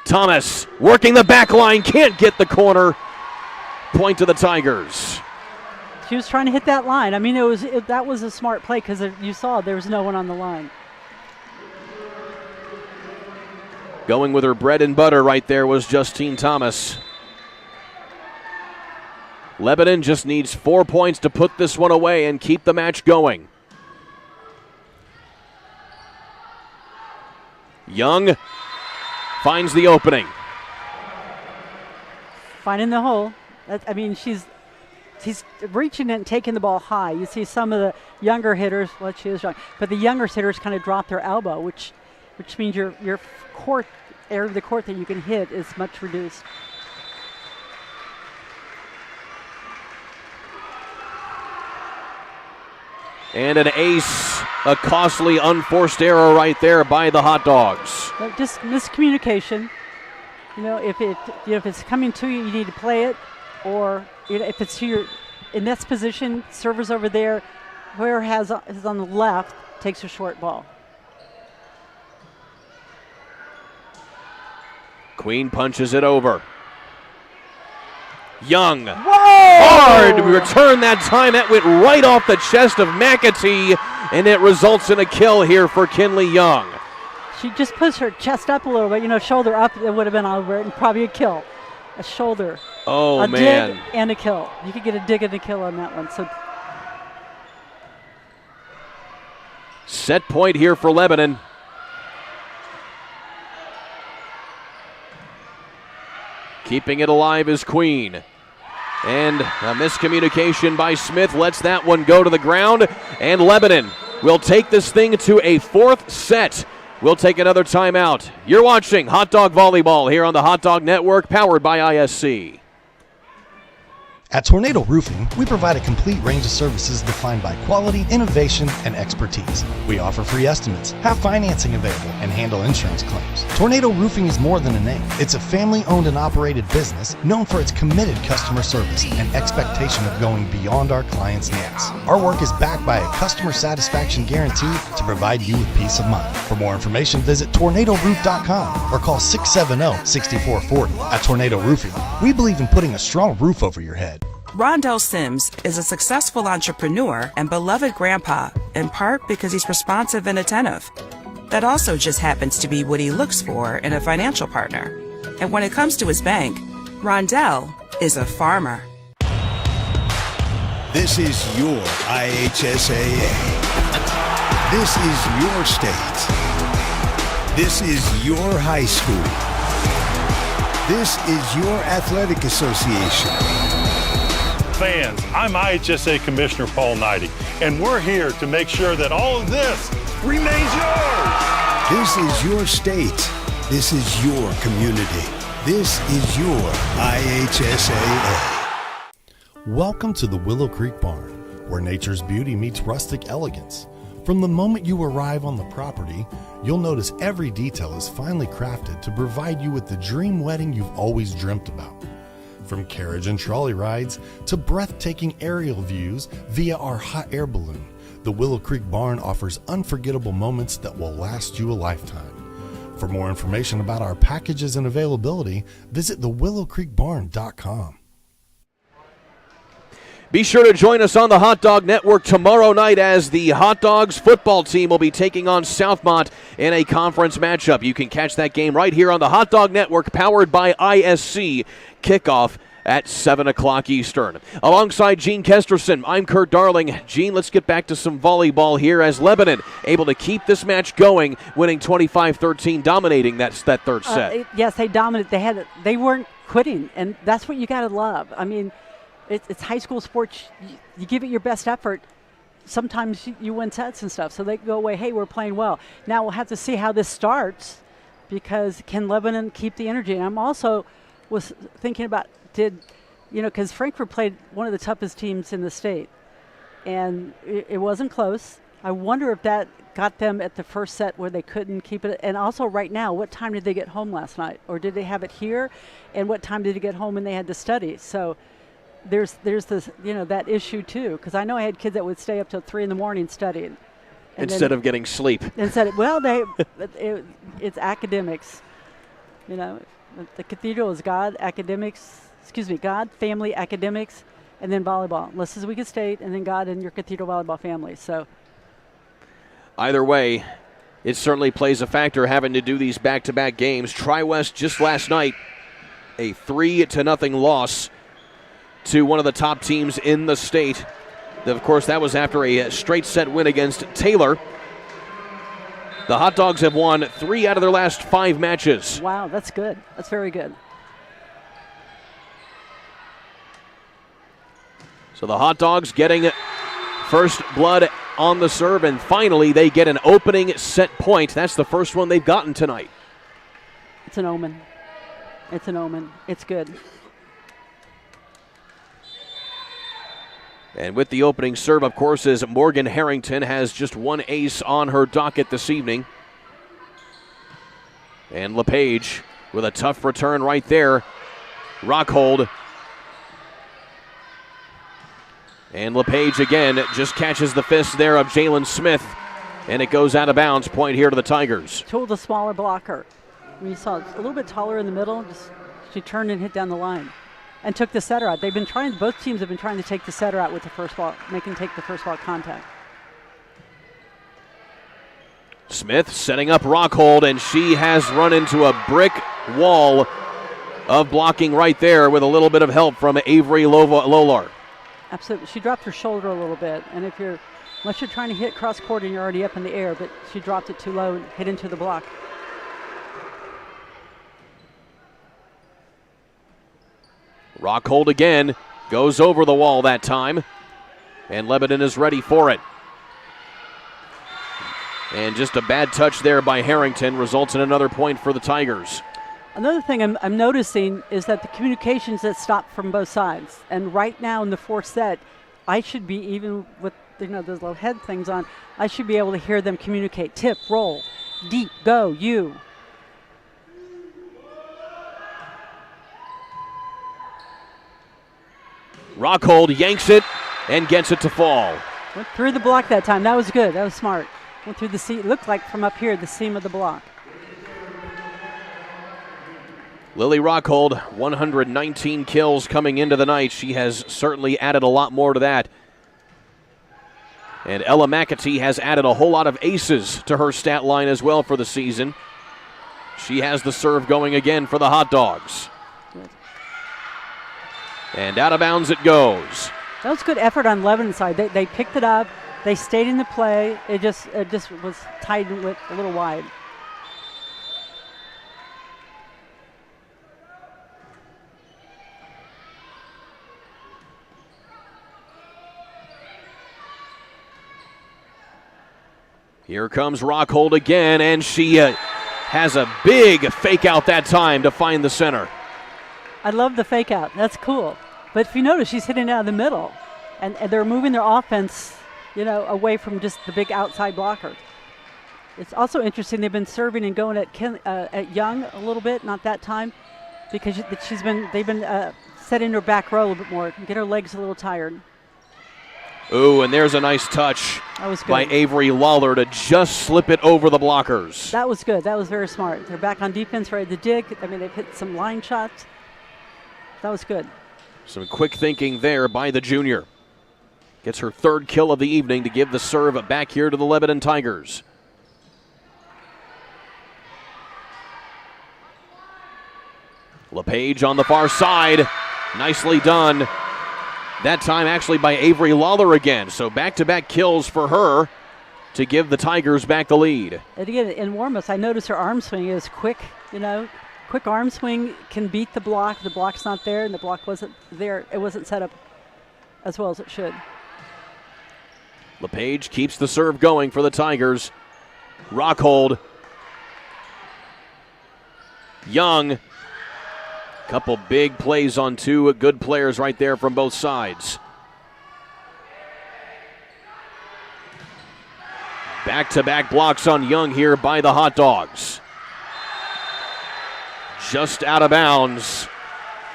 Thomas working the back line, can't get the corner. Point to the Tigers. She was trying to hit that line. I mean, that was a smart play because you saw there was no one on the line. Going with her bread and butter right there was Justine Thomas. Lebanon just needs 4 points to put this one away and keep the match going. Young finds the opening. Finding the hole. She's reaching and taking the ball high. You see some of the younger hitters, well, she is young, but the younger hitters kind of drop their elbow, which means your court, area of the court that you can hit is much reduced. And an ace, a costly unforced error right there by the Hot Dogs. Just miscommunication. If it's coming to you, you need to play it, or if it's to your in this position, server's over there, whoever is on the left takes a short ball. Queen punches it over. Young. Whoa! Hard return that time. That went right off the chest of McAtee, and it results in a kill here for Kinley Young. She just puts her chest up a little bit, shoulder up, it would have been over it, and probably a kill. A shoulder. Oh, a man. Dig and a kill. You could get a dig and a kill on that one. So set point here for Lebanon. Keeping it alive is Queen. And a miscommunication by Smith lets that one go to the ground. And Lebanon will take this thing to a fourth set. We'll take another timeout. You're watching Hot Dog Volleyball here on the Hot Dog Network, powered by ISC. At Tornado Roofing, we provide a complete range of services defined by quality, innovation, and expertise. We offer free estimates, have financing available, and handle insurance claims. Tornado Roofing is more than a name. It's a family-owned and operated business known for its committed customer service and expectation of going beyond our clients' needs. Our work is backed by a customer satisfaction guarantee to provide you with peace of mind. For more information, visit tornadoroof.com or call 670-6440. At Tornado Roofing, we believe in putting a strong roof over your head. Rondell Sims is a successful entrepreneur and beloved grandpa, in part because he's responsive and attentive. That also just happens to be what he looks for in a financial partner. And when it comes to his bank, Rondell is a farmer. This is your IHSAA. This is your state. This is your high school. This is your athletic association. Fans, I'm IHSA Commissioner Paul Knighty, and we're here to make sure that all of this remains yours. This is your state. This is your community. This is your IHSAA. Welcome to the Willow Creek Barn, where nature's beauty meets rustic elegance. From the moment you arrive on the property, you'll notice every detail is finely crafted to provide you with the dream wedding you've always dreamt about. From carriage and trolley rides to breathtaking aerial views via our hot air balloon, the Willow Creek Barn offers unforgettable moments that will last you a lifetime. For more information about our packages and availability, visit thewillowcreekbarn.com. Be sure to join us on the Hot Dog Network tomorrow night as the Hot Dogs football team will be taking on Southmont in a conference matchup. You can catch that game right here on the Hot Dog Network, powered by ISC. Kickoff at 7 o'clock Eastern. Alongside Gene Kesterson, I'm Kurt Darling. Gene, let's get back to some volleyball here as Lebanon able to keep this match going, winning 25-13, dominating that third set. Yes, they dominated. They weren't quitting, and that's what you got to love. I mean, it's high school sports. You give it your best effort. Sometimes you win sets and stuff, so they go away, hey, we're playing well. Now we'll have to see how this starts, because can Lebanon keep the energy? And I'm also was thinking about, because Frankfort played one of the toughest teams in the state, and it wasn't close. I wonder if that got them at the first set where they couldn't keep it. And also right now, what time did they get home last night? Or did they have it here? And what time did they get home and they had to study? So there's this, that issue too, because I know I had kids that would stay up till 3 a.m. studying. Instead of getting sleep. It's academics. The cathedral is God, family, academics, and then volleyball. Unless we could state, and then God and your cathedral volleyball family. So either way, it certainly plays a factor having to do these back-to-back games. Tri-West just last night, a 3-0 loss to one of the top teams in the state. Of course, that was after a straight set win against Taylor. The Hot Dogs have won 3 out of their last 5 matches. Wow, that's good. That's very good. So the Hot Dogs getting first blood on the serve, and finally they get an opening set point. That's the first one they've gotten tonight. It's an omen. It's an omen. It's good. And with the opening serve, of course, is Morgan Harrington, has just 1 ace on her docket this evening. And LePage with a tough return right there. Rockhold. And LePage again just catches the fist there of Jalen Smith. And it goes out of bounds. Point here to the Tigers. Told the smaller blocker. We saw a little bit taller in the middle. She turned and hit down the line. And took the setter out. Both teams have been trying to take the setter out with the first ball, making take the first ball contact. Smith setting up Rockhold, and she has run into a brick wall of blocking right there with a little bit of help from Avery Lolar. Absolutely. She dropped her shoulder a little bit, and unless you're trying to hit cross court and you're already up in the air, but she dropped it too low and hit into the block. Rockhold again, goes over the wall that time, and Lebanon is ready for it. And just a bad touch there by Harrington results in another point for the Tigers. Another thing I'm noticing is that the communications that stop from both sides. And right now in the 4th set, I should be, even with those little head things on, I should be able to hear them communicate. Tip, roll, deep, go, you. Rockhold yanks it and gets it to fall. Went through the block that time. That was good. That was smart. Went through the seam. It looked like from up here, the seam of the block. Lily Rockhold, 119 kills coming into the night. She has certainly added a lot more to that. And Ella McAtee has added a whole lot of aces to her stat line as well for the season. She has the serve going again for the Hot Dogs. And out of bounds it goes. That was good effort on Lebanon's side. They picked it up. They stayed in the play. It just was tied with a little wide. Here comes Rockhold again, and she has a big fake out that time to find the center. I love the fake out. That's cool. But if you notice, she's hitting out of the middle. And they're moving their offense, away from just the big outside blocker. It's also interesting they've been serving and going at Young a little bit, not that time, because they've been setting her back row a little bit more, get her legs a little tired. Ooh, and there's a nice touch by Avery Lawler to just slip it over the blockers. That was good. That was very smart. They're back on defense, ready to dig. They've hit some line shots. That was good. Some quick thinking there by the junior. Gets her 3rd kill of the evening to give the serve back here to the Lebanon Tigers. LePage on the far side. Nicely done. That time actually by Avery Lawler again. So back-to-back kills for her to give the Tigers back the lead. And again, in warm-ups, I noticed her arm swing is quick, Quick arm swing can beat the block. The block's not there, and the block wasn't there. It wasn't set up as well as it should. LePage keeps the serve going for the Tigers. Rockhold. Young. Couple big plays on 2 good players right there from both sides. Back-to-back blocks on Young here by the Hot Dogs. Just out of bounds,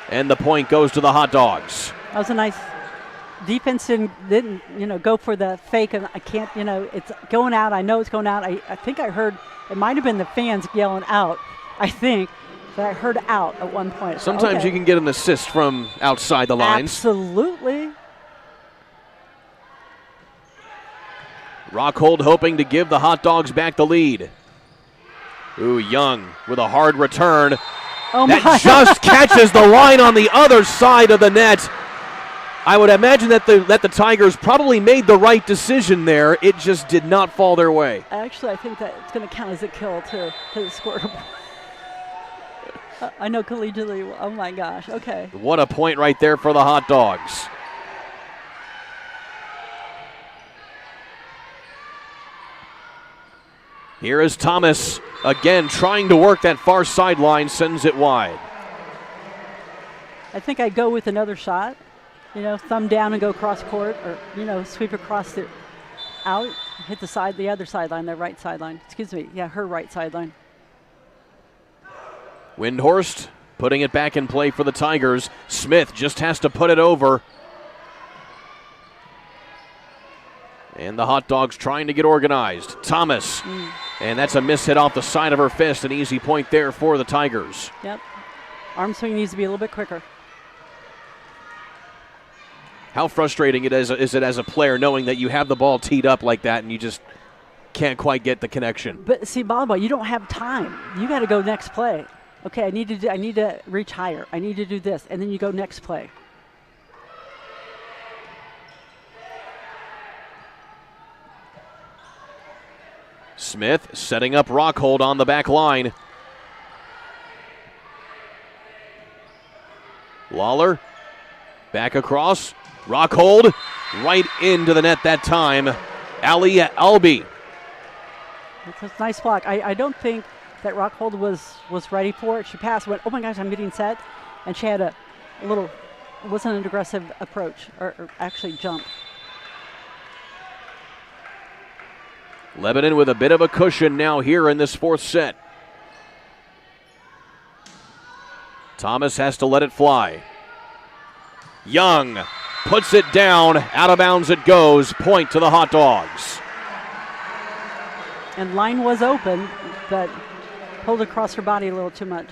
and the point goes to the Hot Dogs. That was a nice defense. Didn't go for the fake, and I can't. It's going out. I know it's going out. I think I heard it might have been the fans yelling out. I think that I heard out at one point. Sometimes you can get an assist from outside the lines. Absolutely. Rockhold hoping to give the Hot Dogs back the lead. Ooh, Young with a hard return. That just catches the line on the other side of the net. I would imagine that the Tigers probably made the right decision there. It just did not fall their way. Actually, I think that it's going to count as a kill, too, because it scored a point. I know collegiately. Oh, my gosh. Okay. What a point right there for the Hot Dogs. Here is Thomas again trying to work that far sideline, sends it wide. I think I'd go with another shot. Thumb down and go cross court, or, sweep across the out, hit the other sideline, the right sideline. Excuse me. Yeah, her right sideline. Windhorst putting it back in play for the Tigers. Smith just has to put it over. And the Hot Dogs trying to get organized. Thomas. And that's a miss hit off the side of her fist. An easy point there for the Tigers. Yep. Arm swing needs to be a little bit quicker. How frustrating is it as a player knowing that you have the ball teed up like that and you just can't quite get the connection? But see, volleyball, you don't have time. You got to go next play. Okay, I need to reach higher. I need to do this, and then you go next play. Smith setting up Rockhold on the back line. Lawler back across. Rockhold right into the net that time. Ali Albi. It's a nice block. I don't think that Rockhold was ready for it. She passed, went, oh my gosh, I'm getting set. And she had a little, it wasn't an aggressive approach, or actually jump. Lebanon with a bit of a cushion now here in this fourth set. Thomas has to let it fly. Young puts it down. Out of bounds it goes. Point to the Hot Dogs. And line was open, but pulled across her body a little too much.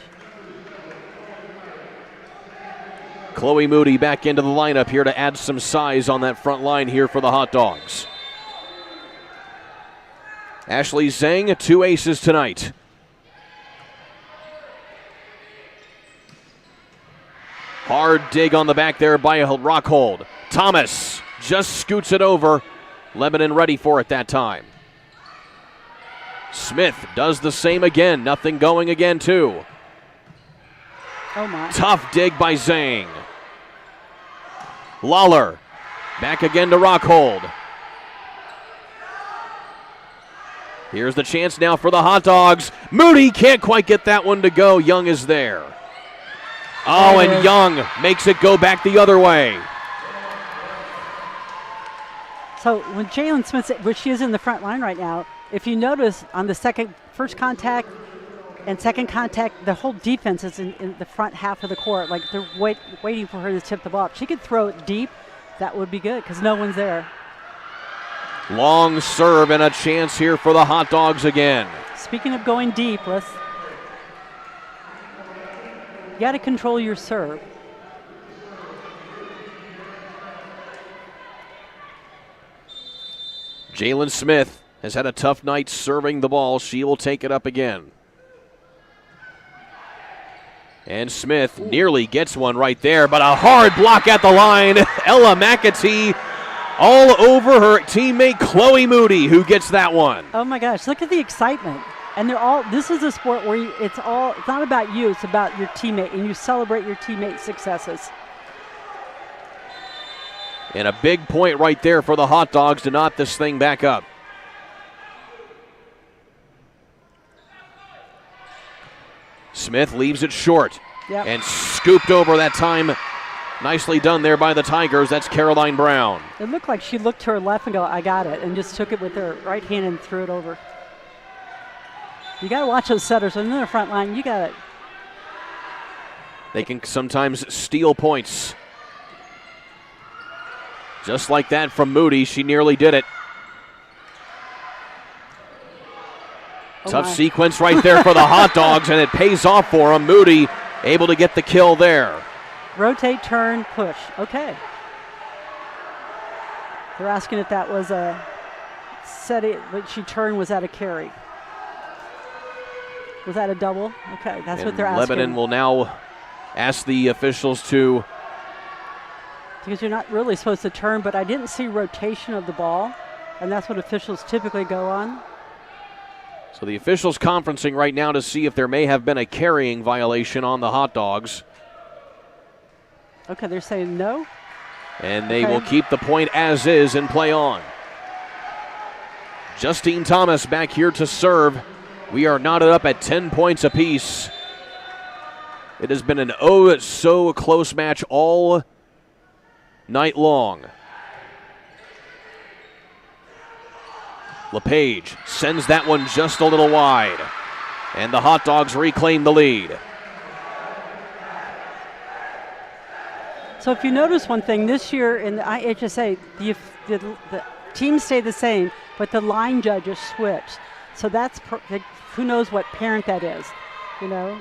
Chloe Moody back into the lineup here to add some size on that front line here for the Hot Dogs. Ashley Zhang, 2 aces tonight. Hard dig on the back there by Rockhold. Thomas just scoots it over. Lebanon ready for it that time. Smith does the same again. Nothing going again, too. Oh, my. Tough dig by Zhang. Lawler back again to Rockhold. Here's the chance now for the Hot Dogs. Moody can't quite get that one to go. Young is there. Oh, and Young makes it go back the other way. So when Jalen Smith, which she is in the front line right now, if you notice on the first contact and second contact, the whole defense is in the front half of the court. Like they're waiting for her to tip the ball. If she could throw it deep, that would be good because no one's there. Long serve and a chance here for the Hot Dogs again. Speaking of going deep, you got to control your serve. Jalen Smith has had a tough night serving the ball. She will take it up again. And Smith nearly gets one right there, but a hard block at the line. Ella McAtee all over her teammate Chloe Moody, who gets that one. Oh my gosh, look at the excitement. And this is a sport where it's not about you, it's about your teammate, and you celebrate your teammate's successes. And a big point right there for the Hot Dogs to knot this thing back up. Smith leaves it short. Yep. And scooped over that time. Nicely done there by the Tigers. That's Caroline Brown. It looked like she looked to her left and go, I got it, and just took it with her right hand and threw it over. You got to watch those setters. When they're in the front line, you got it. They can sometimes steal points. Just like that from Moody. She nearly did it. Tough sequence right there for the Hot Dogs, and it pays off for them. Moody able to get the kill there. Rotate, turn, push. Okay. They're asking if that was a set it, but she turned, was that a carry? Was that a double? Okay, that's what they're asking. Lebanon will now ask the officials to because you're not really supposed to turn, but I didn't see rotation of the ball, and that's what officials typically go on. So the officials conferencing right now to see if there may have been a carrying violation on the Hot Dogs. Okay, they're saying no. And they will keep the point as is and play on. Justine Thomas back here to serve. We are knotted up at 10 points apiece. It has been an so close match all night long. LePage sends that one just a little wide. And the Hot Dogs reclaim the lead. So if you notice one thing, this year in the IHSA, the teams stay the same, but the line judges switched. So that's, who knows what parent that is, you know?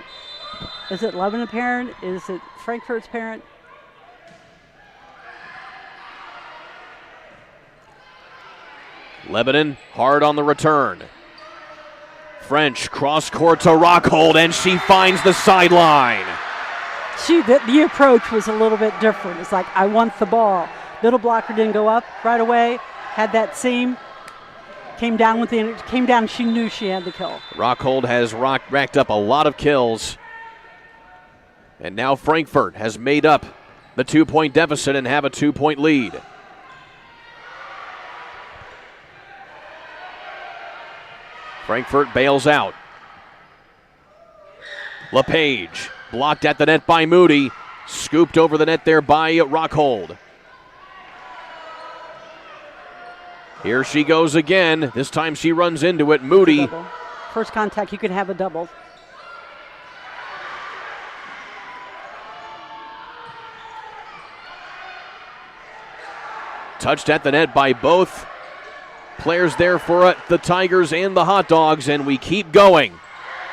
Is it Lebanon parent? Is it Frankfort's parent? Lebanon hard on the return. French cross court to Rockhold, and she finds the sideline. The approach was a little bit different. It's like, I want the ball. Middle blocker didn't go up right away, had that seam, came down, she knew she had the kill. Rockhold has racked up a lot of kills. And now Frankfort has made up the 2-point deficit and have a 2-point lead. Frankfort bails out. LePage blocked at the net by Moody. Scooped over the net there by Rockhold. Here she goes again. This time she runs into it. Moody. First contact, you could have a double. Touched at the net by both players there for the Tigers and the Hot Dogs, and we keep going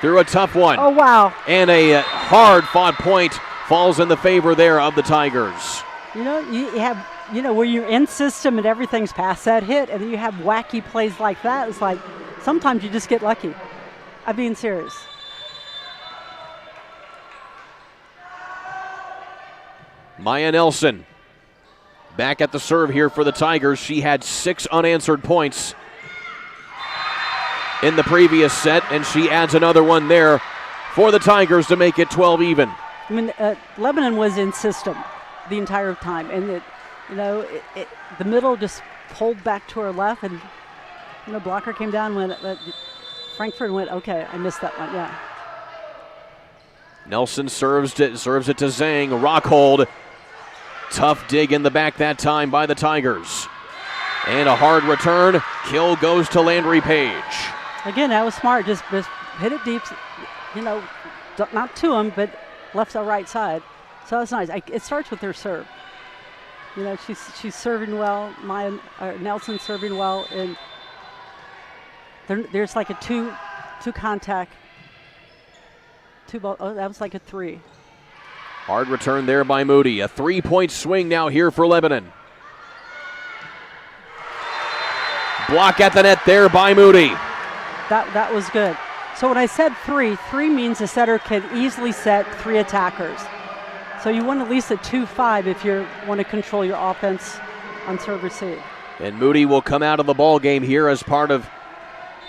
through a tough one. Oh, wow. And a hard-fought point falls in the favor there of the Tigers. You know, you have, where you're in system and everything's past that hit, and then you have wacky plays like that. It's like sometimes you just get lucky. I'm being serious. Maya Nelson back at the serve here for the Tigers. She had 6 unanswered points in the previous set, and she adds another one there for the Tigers to make it 12 even. I mean, Lebanon was in system the entire time, and the middle just pulled back to her left, and blocker came down when Frankfort went, okay, I missed that one, yeah. Nelson serves it to Zhang. Rockhold. Tough dig in the back that time by the Tigers. And a hard return. Kill goes to Landry Page. Again, that was smart. Just hit it deep, not to him, but left or right side. So that's nice. It starts with their serve. She's serving well. Nelson serving well, and there's like a two contact. Two ball. Oh, that was like a 3. Hard return there by Moody. A 3-point swing now here for Lebanon. Block at the net there by Moody. That was good. So when I said 3 means the setter can easily set 3 attackers. So you want at least a 2-5 if you want to control your offense on serve receive. And Moody will come out of the ball game here as part of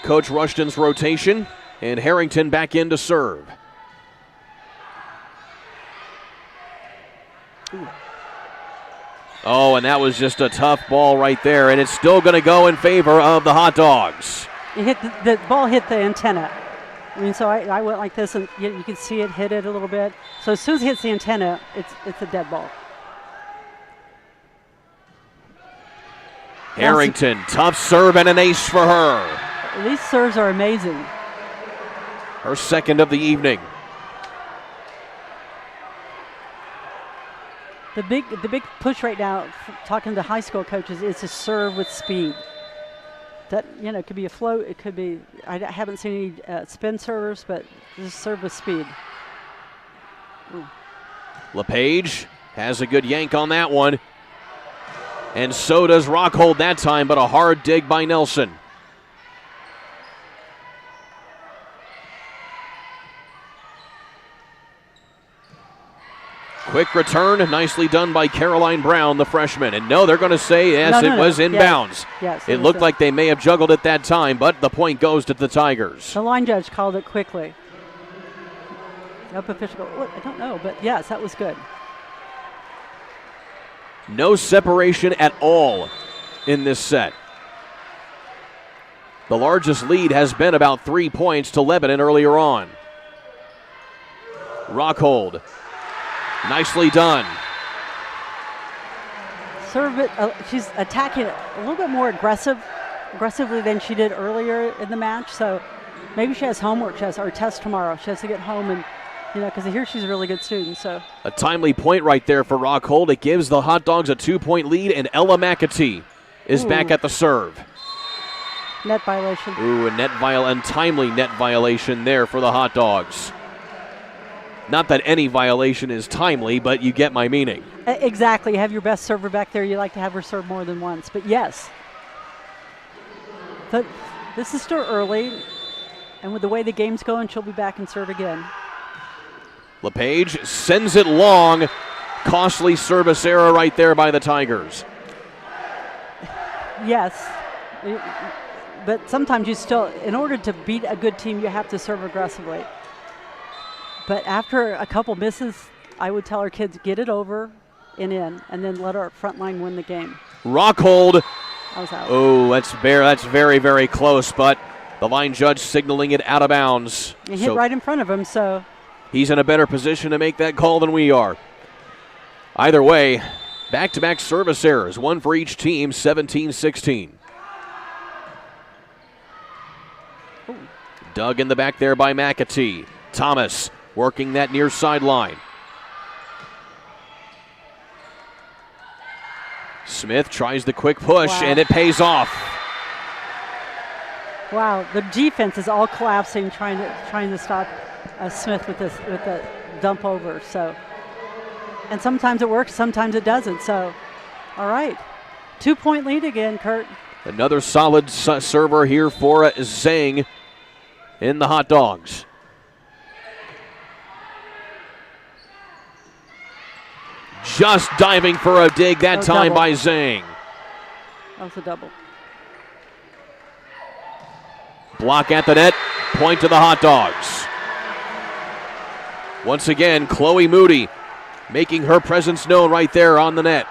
Coach Rushton's rotation. And Harrington back in to serve. Oh, and that was just a tough ball right there, and it's still going to go in favor of the Hot Dogs. The ball hit the antenna. I mean, so I went like this, and you can see it hit it a little bit. So as soon as it hits the antenna, it's a dead ball. Harrington, tough serve and an ace for her. These serves are amazing. Her second of the evening. The big push right now, talking to high school coaches, is to serve with speed. That it could be a float. It could be. I haven't seen any spin servers, but just serve with speed. Ooh. LePage has a good yank on that one, and so does Rockhold that time. But a hard dig by Nelson. Quick return, nicely done by Caroline Brown, the freshman. And no, they're going to say, yes, No, it was inbounds. Yes, it looked like they may have juggled it that time, but the point goes to the Tigers. The line judge called it quickly. Up official, I don't know, but yes, that was good. No separation at all in this set. The largest lead has been about 3 points to Lebanon earlier on. Rockhold. Nicely done. Serve it. She's attacking it a little bit more aggressively than she did earlier in the match. So maybe she has homework. She has her test tomorrow. She has to get home and, because I hear she's a really good student. So a timely point right there for Rockhold. It gives the Hot Dogs a 2-point lead, and Ella McAtee is back at the serve. Net violation. Ooh, untimely net violation there for the Hot Dogs. Not that any violation is timely, but you get my meaning. Exactly. You have your best server back there. You like to have her serve more than once. But yes. But this is still early. And with the way the game's going, she'll be back and serve again. LePage sends it long. Costly service error right there by the Tigers. Yes. But sometimes you still, in order to beat a good team, you have to serve aggressively. But after a couple misses, I would tell our kids, get it over and in, and then let our front line win the game. Rockhold. I was out. Oh, that's very, very close, but the line judge signaling it out of bounds. It hit right in front of him, so. He's in a better position to make that call than we are. Either way, back-to-back service errors, one for each team, 17-16. Dug in the back there by McAtee. Thomas working that near sideline. Smith tries the quick push, and it pays off. Wow, the defense is all collapsing, trying to stop Smith with the dump over. So, and sometimes it works, sometimes it doesn't. So, all right, 2-point lead again, Kurt. Another solid server here for Zhang in the Hot Dogs. Just diving for a dig that time by Zhang. That was a double. Block at the net, point to the Hot Dogs. Once again, Chloe Moody making her presence known right there on the net.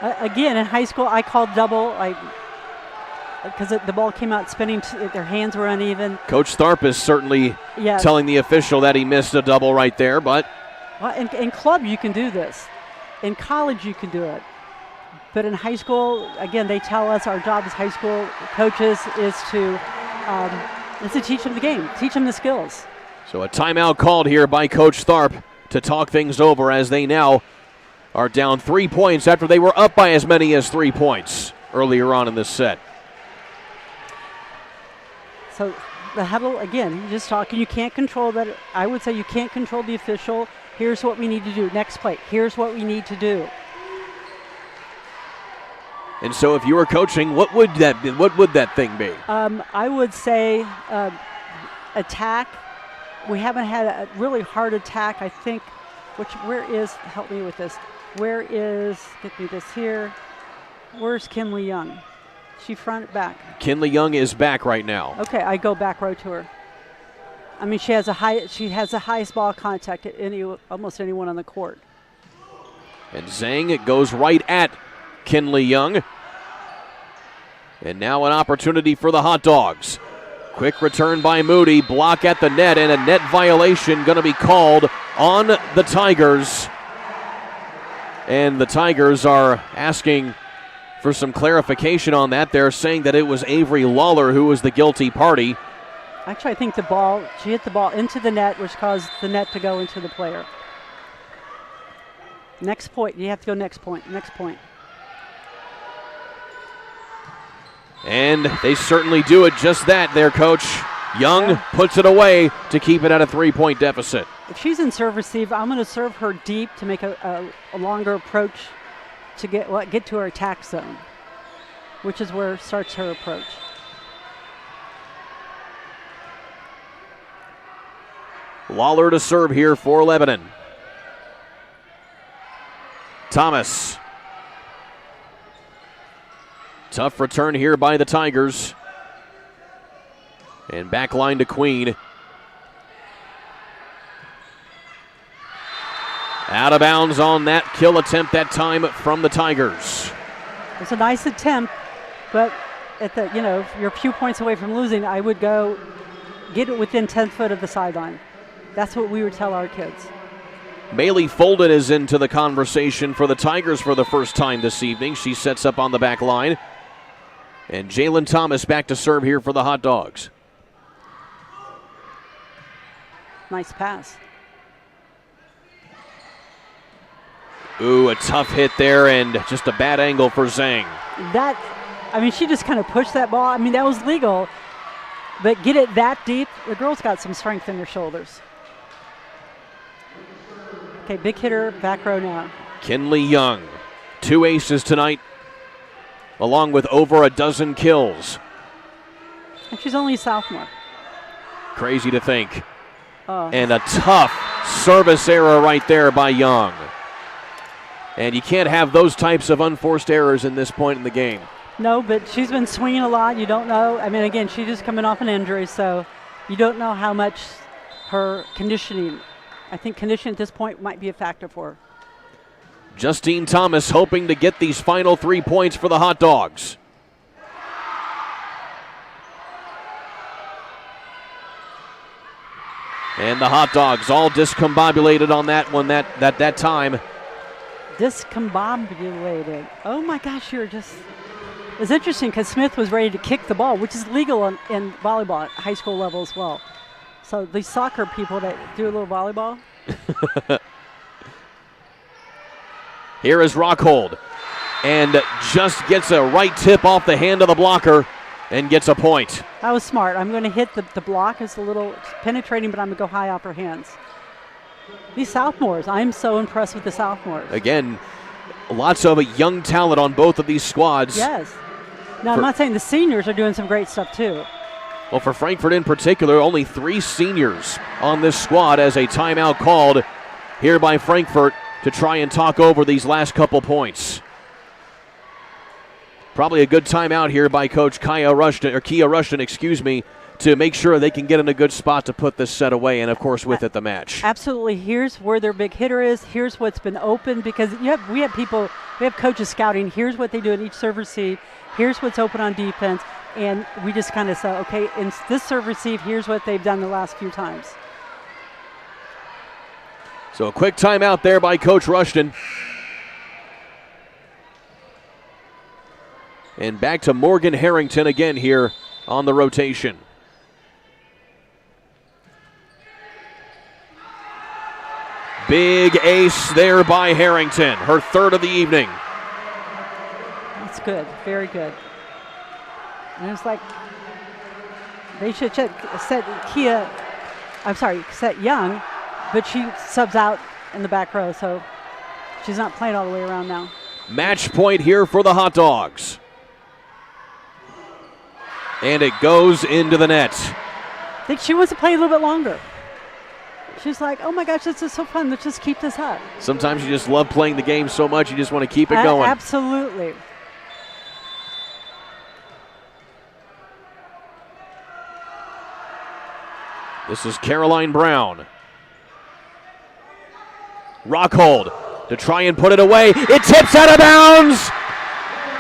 Again, in high school, I called double because the ball came out spinning. Their hands were uneven. Coach Tharp is certainly telling the official that he missed a double right there, but. Well, in club, you can do this. In college, you can do it. But in high school, again, they tell us our job as high school coaches is to teach them the game, teach them the skills. So a timeout called here by Coach Tharp to talk things over as they now are down 3 points after they were up by as many as 3 points earlier on in this set. So the huddle, again, just talking, you can't control that. I would say you can't control the official. Here's what we need to do. Next play. Here's what we need to do. And so if you were coaching, what would that thing be? I would say attack. We haven't had a really hard attack, I think. Help me with this. Get me this here. Where's Kinley Young? She front, back? Kinley Young is back right now. Okay, I go back row to her. I mean, she has the highest ball contact at almost anyone on the court. And Zhang goes right at Kinley Young. And now an opportunity for the Hot Dogs. Quick return by Moody, block at the net, and a net violation going to be called on the Tigers. And the Tigers are asking for some clarification on that. They're saying that it was Avery Lawler who was the guilty party. Actually, I think she hit the ball into the net, which caused the net to go into the player. Next point. You have to go next point. And they certainly do it just that there, Coach. Young puts it away to keep it at a 3-point deficit. If she's in serve receive, I'm going to serve her deep to make a longer approach to get to her attack zone, which is where starts her approach. Lawler to serve here for Lebanon. Thomas. Tough return here by the Tigers. And back line to Queen. Out of bounds on that kill attempt that time from the Tigers. It's a nice attempt, but at the, if you're a few points away from losing, I would go get it within 10 foot of the sideline. That's what we would tell our kids. Bailey Folden is into the conversation for the Tigers for the first time this evening. She sets up on the back line. And Jalen Thomas back to serve here for the Hot Dogs. Nice pass. Ooh, a tough hit there and just a bad angle for Zhang. She just kind of pushed that ball. That was legal, but get it that deep, the girl's got some strength in her shoulders. Okay, big hitter, back row now. Kinley Young, 2 aces tonight, along with over a dozen kills. And she's only a sophomore. Crazy to think. And a tough service error right there by Young. And you can't have those types of unforced errors in this point in the game. No, but she's been swinging a lot. You don't know. Again, she's just coming off an injury, so you don't know how much her conditioning. I think conditioning at this point might be a factor for her. Justine Thomas hoping to get these final 3 points for the Hot Dogs. And the Hot Dogs all discombobulated on that one that time. Discombobulated. Oh my gosh, it's interesting because Smith was ready to kick the ball, which is legal in volleyball at high school level as well. So these soccer people that do a little volleyball. Here is Rockhold. And just gets a right tip off the hand of the blocker and gets a point. That was smart. I'm going to hit the block. It's a little penetrating, but I'm going to go high off her hands. These sophomores, I'm so impressed with the sophomores. Again, lots of young talent on both of these squads. Yes. Now, I'm not saying the seniors are doing some great stuff too. Well, for Frankfort in particular, only 3 seniors on this squad as a timeout called here by Frankfort to try and talk over these last couple points. Probably a good timeout here by Coach Kia Rushton, to make sure they can get in a good spot to put this set away and, of course, with it the match. Absolutely. Here's where their big hitter is. Here's what's been open because we have coaches scouting. Here's what they do in each serve receive. Here's what's open on defense. And we just kind of say, okay, in this serve receive, here's what they've done the last few times. So a quick timeout there by Coach Rushton. And back to Morgan Harrington again here on the rotation. Big ace there by Harrington, her third of the evening. That's good, very good. And it's like they should set Young, but she subs out in the back row, so she's not playing all the way around now. Match point here for the Hot Dogs. And it goes into the net. I think she wants to play a little bit longer. She's like, oh my gosh, this is so fun. Let's just keep this up. Sometimes you just love playing the game so much, you just want to keep it going. Absolutely. This is Caroline Brown. Rockhold to try and put it away. It tips out of bounds.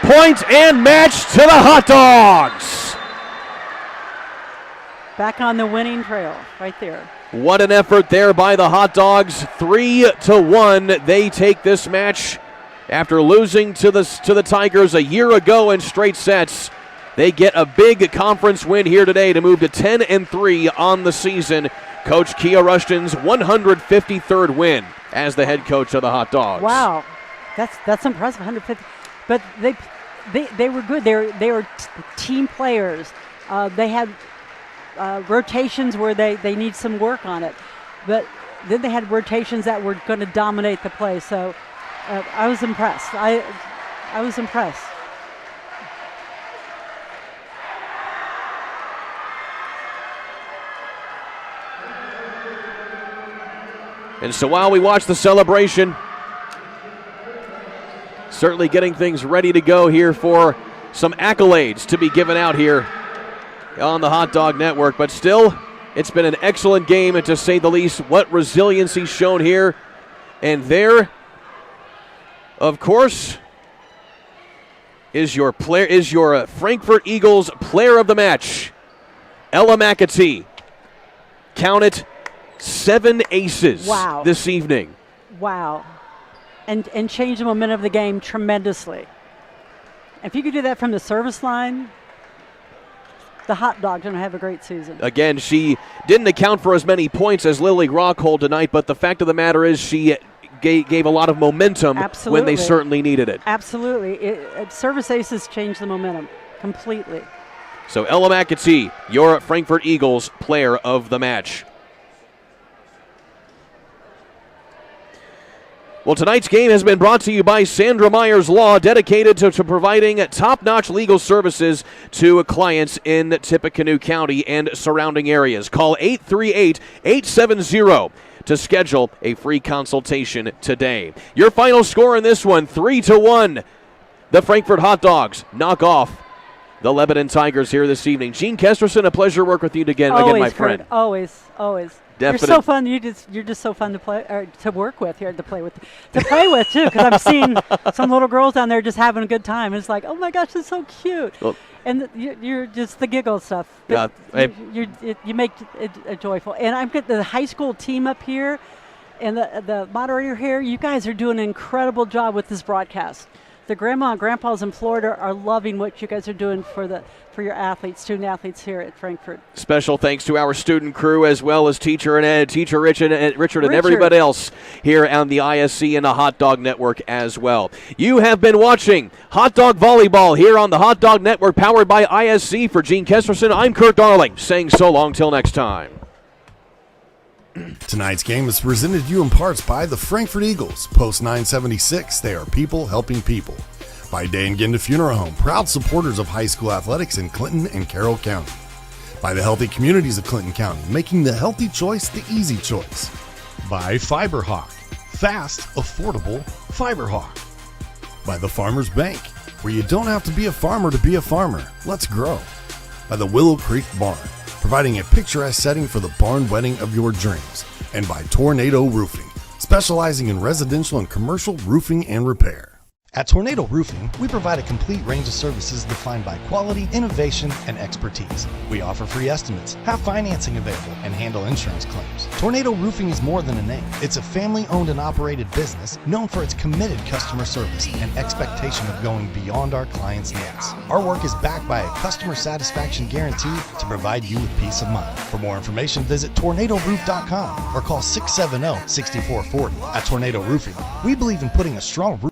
Point and match to the Hot Dogs. Back on the winning trail right there. What an effort there by the Hot Dogs. 3-1. They take this match after losing to the Tigers a year ago in straight sets. They get a big conference win here today to move to 10-3 on the season. Coach Kia Rushton's 153rd win as the head coach of the Hot Dogs. Wow, that's impressive. 150, but they were good. They were team players. They had rotations where they need some work on it, but then they had rotations that were going to dominate the play. So I was impressed. I was impressed. And so while we watch the celebration, certainly getting things ready to go here for some accolades to be given out here on the Hot Dog Network. But still, it's been an excellent game, and to say the least, what resiliency shown here. And there, of course, is your Frankfort Eagles player of the match, Ella McAtee. Count it, 7 aces this evening. Wow. And change the momentum of the game tremendously. If you could do that from the service line, the Hot Dog's going to have a great season. Again, she didn't account for as many points as Lily Rockhold tonight, but the fact of the matter is she gave a lot of momentum when they certainly needed it. Absolutely. Service aces change the momentum completely. So Ella McAtee, your Frankfort Eagles player of the match. Well, tonight's game has been brought to you by Sandra Myers Law, dedicated to providing top-notch legal services to clients in Tippecanoe County and surrounding areas. Call 838-870 to schedule a free consultation today. Your final score in this one, 3-1. The Frankfort Hot Dogs knock off the Lebanon Tigers here this evening. Gene Kesterson, a pleasure to work with you again, my friend. Kurt, always. Definite. You're so fun. You're just so fun to play or to work with here, to play with too. Because I'm seeing some little girls down there just having a good time. It's like, oh my gosh, it's so cute. Well, and you're just the giggle stuff. Yeah, you make it joyful. And I've got the high school team up here, and the moderator here. You guys are doing an incredible job with this broadcast. The grandma and grandpas in Florida are loving what you guys are doing for your athletes, student athletes here at Frankfort. Special thanks to our student crew, as well as teacher Richard and everybody else here on the ISC and the Hot Dog Network as well. You have been watching Hot Dog Volleyball here on the Hot Dog Network, powered by ISC. For Gene Kesterson, I'm Kurt Darling, saying so long till next time. Tonight's game is presented to you in parts by the Frankfort Eagles. Post 976, they are people helping people. By Day and Ginda Funeral Home, proud supporters of high school athletics in Clinton and Carroll County. By the healthy communities of Clinton County, making the healthy choice the easy choice. By FiberHawk, fast, affordable FiberHawk. By the Farmers Bank, where you don't have to be a farmer to be a farmer. Let's grow. By the Willow Creek Barn, providing a picturesque setting for the barn wedding of your dreams. And by Tornado Roofing, specializing in residential and commercial roofing and repair. At Tornado Roofing, we provide a complete range of services defined by quality, innovation, and expertise. We offer free estimates, have financing available, and handle insurance claims. Tornado Roofing is more than a name. It's a family-owned and operated business known for its committed customer service and expectation of going beyond our clients' needs. Our work is backed by a customer satisfaction guarantee to provide you with peace of mind. For more information, visit tornadoroof.com or call 670-6440. At Tornado Roofing, we believe in putting a strong roof